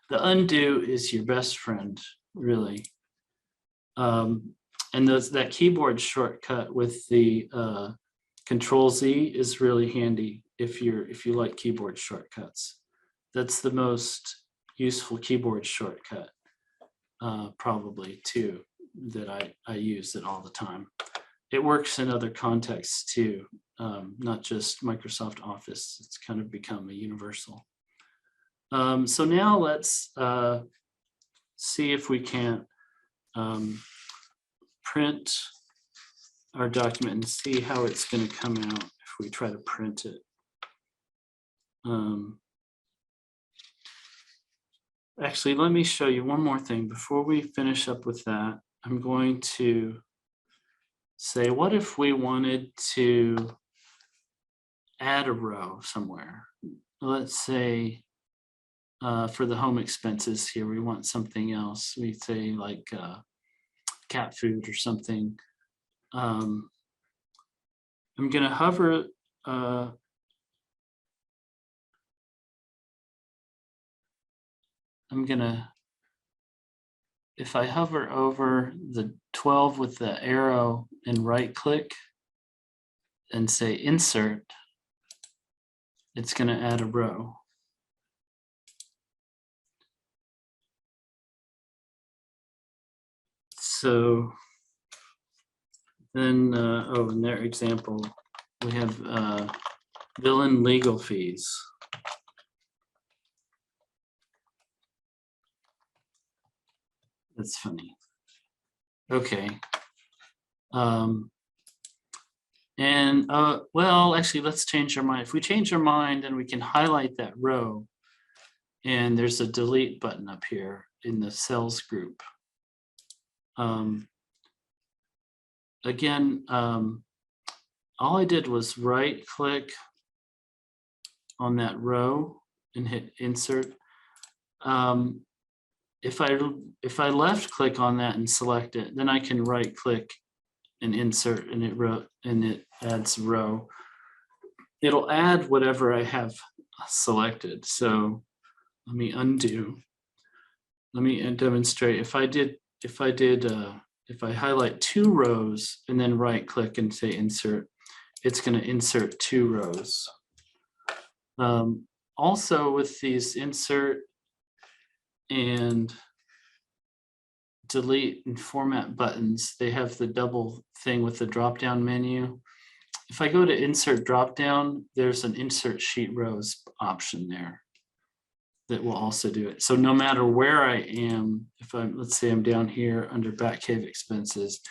The undo is your best friend, really. And that keyboard shortcut with the Control Z is really handy if you like keyboard shortcuts. That's the most useful keyboard shortcut, probably too, that I use it all the time. It works in other contexts too, not just Microsoft Office. It's kind of become a universal. So now let's see if we can't print our document and see how it's going to come out if we try to print it. Actually, let me show you one more thing before we finish up with that. I'm going to say, what if we wanted to add a row somewhere? Let's say for the home expenses here, we want something else. We say like cat food or something. I'm going to hover if I hover over the 12 with the arrow and right click and say insert, it's going to add a row. So then, in their example, we have villain legal fees. That's funny. Okay. Well, actually, let's change our mind. If we change our mind, then we can highlight that row. And there's a delete button up here in the cells group. Again, all I did was right click on that row and hit insert. If I left click on that and select it, then I can right click and insert and it adds a row. It'll add whatever I have selected. So let me undo. Let me demonstrate. If I highlight 2 rows and then right click and say insert, it's going to insert 2 rows. Also with these insert and delete and format buttons, they have the double thing with the drop down menu. If I go to insert drop down, there's an insert sheet rows option there that will also do it. So no matter where I am, let's say I'm down here under Batcave expenses,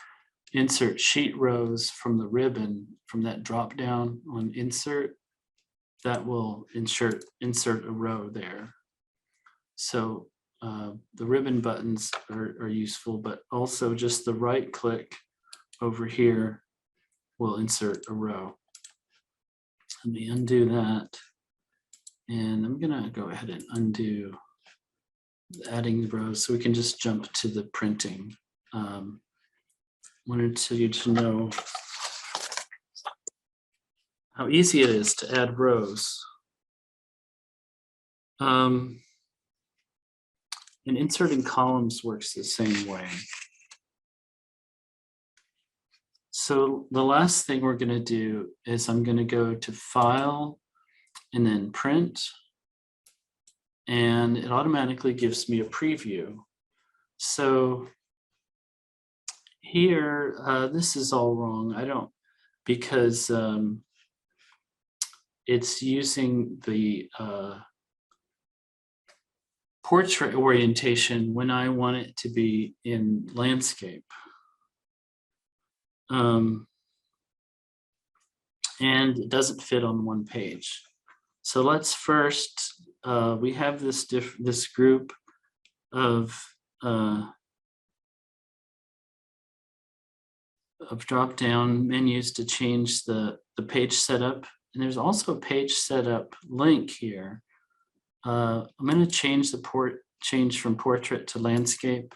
insert sheet rows from the ribbon, from that drop down on insert, that will insert a row there. So the ribbon buttons are useful, but also just the right click over here will insert a row. Let me undo that. And I'm gonna go ahead and undo adding the rows so we can just jump to the printing. Wanted you to know how easy it is to add rows. And inserting columns works the same way. So the last thing we're going to do is I'm going to go to File and then Print, and it automatically gives me a preview. So here, this is all wrong. I don't, because it's using the portrait orientation when I want it to be in landscape. And it doesn't fit on one page. So let's first, we have this group of drop-down menus to change the page setup. And there's also a page setup link here. I'm going to change change from portrait to landscape,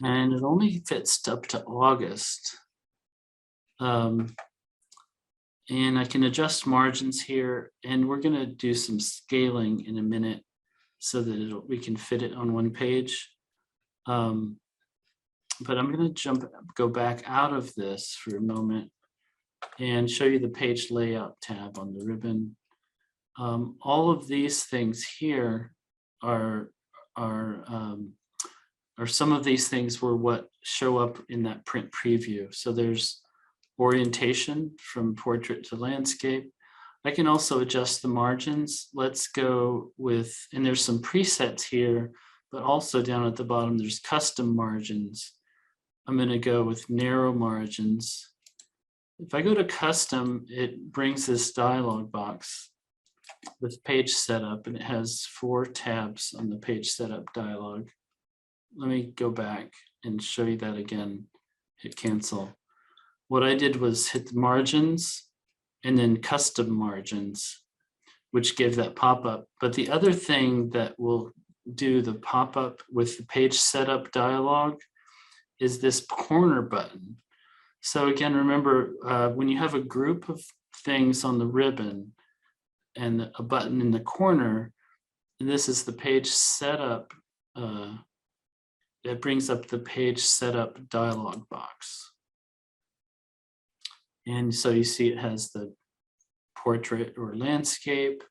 and it only fits up to August. And I can adjust margins here, and we're going to do some scaling in a minute so that we can fit it on one page. But I'm going to go back out of this for a moment and show you the page layout tab on the ribbon. All of these things here are some of these things were what show up in that print preview. So there's orientation from portrait to landscape. I can also adjust the margins. Let's go with, and there's some presets here, but also down at the bottom, there's custom margins. I'm going to go with narrow margins. If I go to custom, it brings this dialog box with page setup, and it has 4 tabs on the page setup dialog. Let me go back and show you that again. Hit cancel. What I did was hit the margins and then custom margins, which gave that pop-up. But the other thing that will do the pop-up with the page setup dialog is this corner button. So again, remember, when you have a group of things on the ribbon and a button in the corner, and this is the page setup, it brings up the page setup dialog box. And so you see it has the portrait or landscape,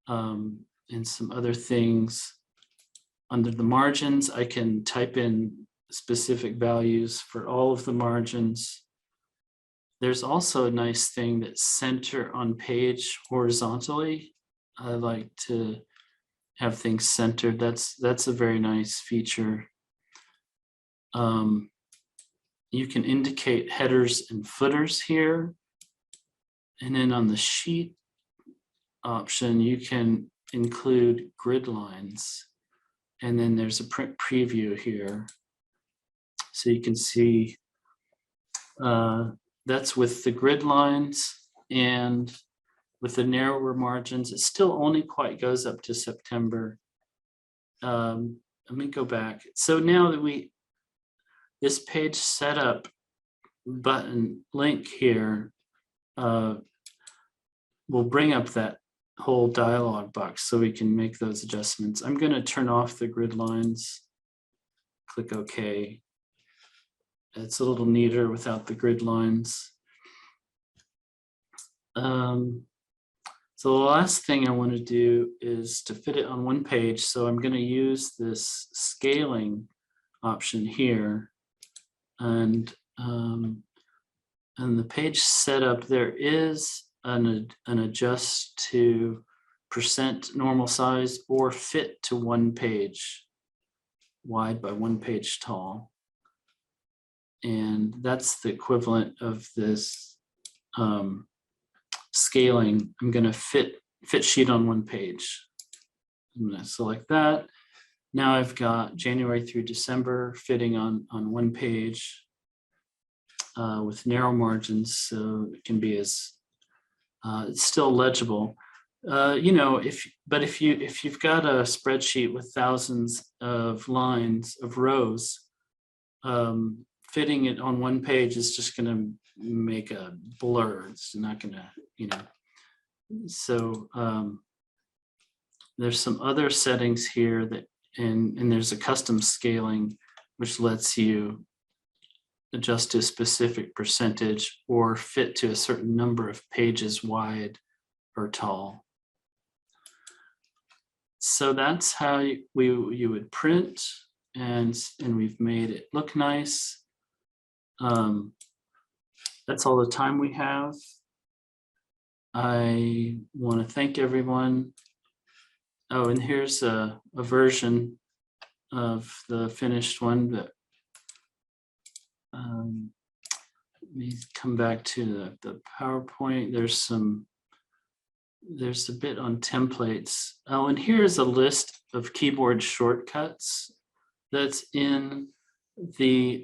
and some other things. Under the margins, I can type in specific values for all of the margins. There's also a nice thing that's center on page horizontally. I like to have things centered. That's a very nice feature. You can indicate headers and footers here. And then on the sheet option, you can include grid lines. And then there's a print preview here. So you can see that's with the grid lines, and with the narrower margins, it still only quite goes up to September. Let me go back. So now that this page setup button link here will bring up that whole dialog box so we can make those adjustments. I'm going to turn off the grid lines, click OK. It's a little neater without the grid lines. So the last thing I want to do is to fit it on one page. So I'm going to use this scaling option here. And the page setup, there is an adjust to % normal size or fit to one page wide by one page tall. And that's the equivalent of this scaling. I'm going to fit sheet on one page. I'm going to select that. Now I've got January through December fitting on one page with narrow margins, so it can be as it's still legible. You know, if you've got a spreadsheet with thousands of lines of rows, fitting it on one page is just going to make a blur. It's not gonna, you know. So there's some other settings here that, and there's a custom scaling, which lets you adjust to a specific percentage or fit to a certain number of pages wide or tall. So that's how you would print, and we've made it look nice. That's all the time we have. I want to thank everyone. Oh, and here's a version of the finished one that let me come back to the PowerPoint. There's a bit on templates. Oh, and here's a list of keyboard shortcuts that's in the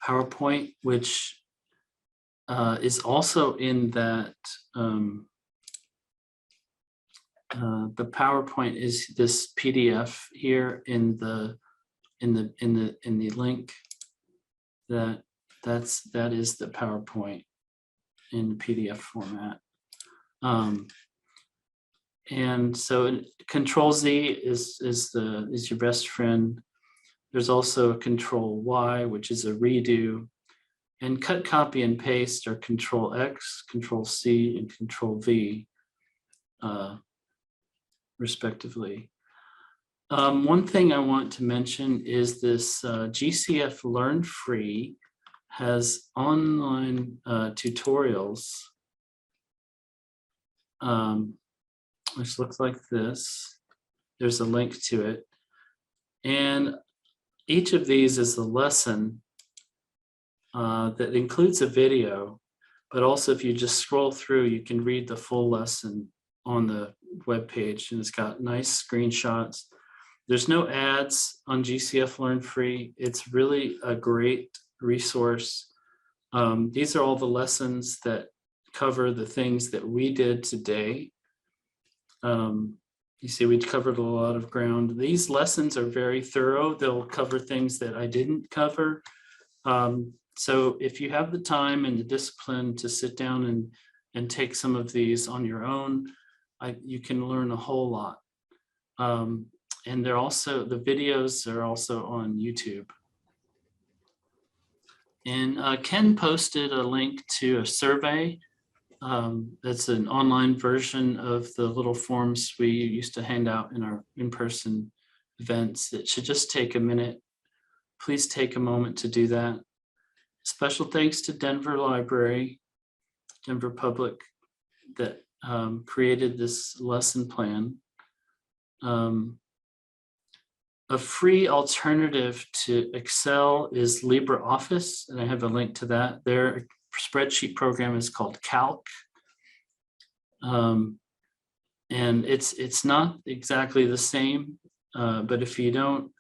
PowerPoint, which is also in that the PowerPoint is this PDF here in the link. That is the PowerPoint in PDF format. And so Control Z is your best friend. There's also a Control Y, which is a redo, and cut, copy, and paste are Control X, Control C, and Control V, respectively. One thing I want to mention is this GCF Learn Free has online tutorials, which looks like this. There's a link to it. And each of these is a lesson that includes a video, but also if you just scroll through, you can read the full lesson on the web page, and it's got nice screenshots. There's no ads on GCF Learn Free. It's really a great resource. These are all the lessons that cover the things that we did today. You see, we covered a lot of ground. These lessons are very thorough. They'll cover things that I didn't cover. So if you have the time and the discipline to sit down and take some of these on your own, you can learn a whole lot. And they're also, the videos are also on YouTube. And Ken posted a link to a survey. That's an online version of the little forms we used to hand out in our in-person events. It should just take a minute. Please take a moment to do that. Special thanks to Denver Library, Denver Public, that created this lesson plan. A free alternative to Excel is LibreOffice, and I have a link to that. Their spreadsheet program is called Calc. And it's not exactly the same, but if you don't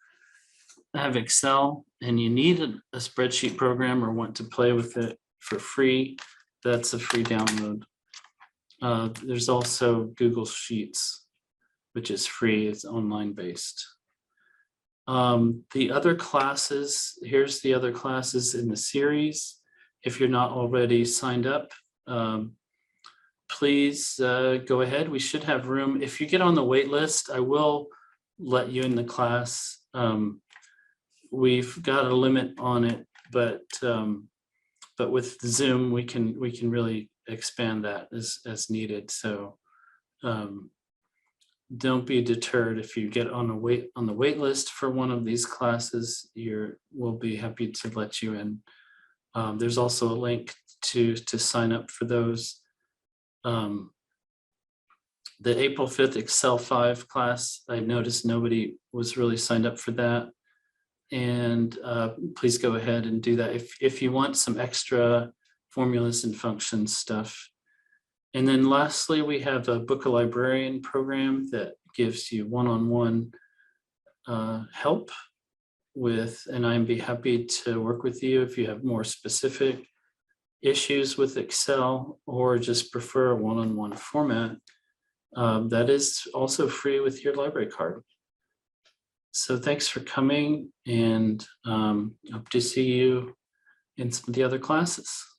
have Excel and you need a spreadsheet program or want to play with it for free, that's a free download. There's also Google Sheets, which is free. It's online based. The other classes, here's the other classes in the series. If you're not already signed up, please go ahead. We should have room. If you get on the wait list, I will let you in the class. We've got a limit on it, but with Zoom, we can really expand that as needed. So don't be deterred if you get on the wait list for one of these classes. We'll be happy to let you in. There's also a link to sign up for those. The April 5th Excel 5 class, I noticed nobody was really signed up for that. And please go ahead and do that if you want some extra formulas and functions stuff. And then lastly, we have a Book a Librarian program that gives you one-on-one help with, and I'd be happy to work with you if you have more specific issues with Excel or just prefer a one-on-one format. That is also free with your library card. So thanks for coming, and hope to see you in some of the other classes.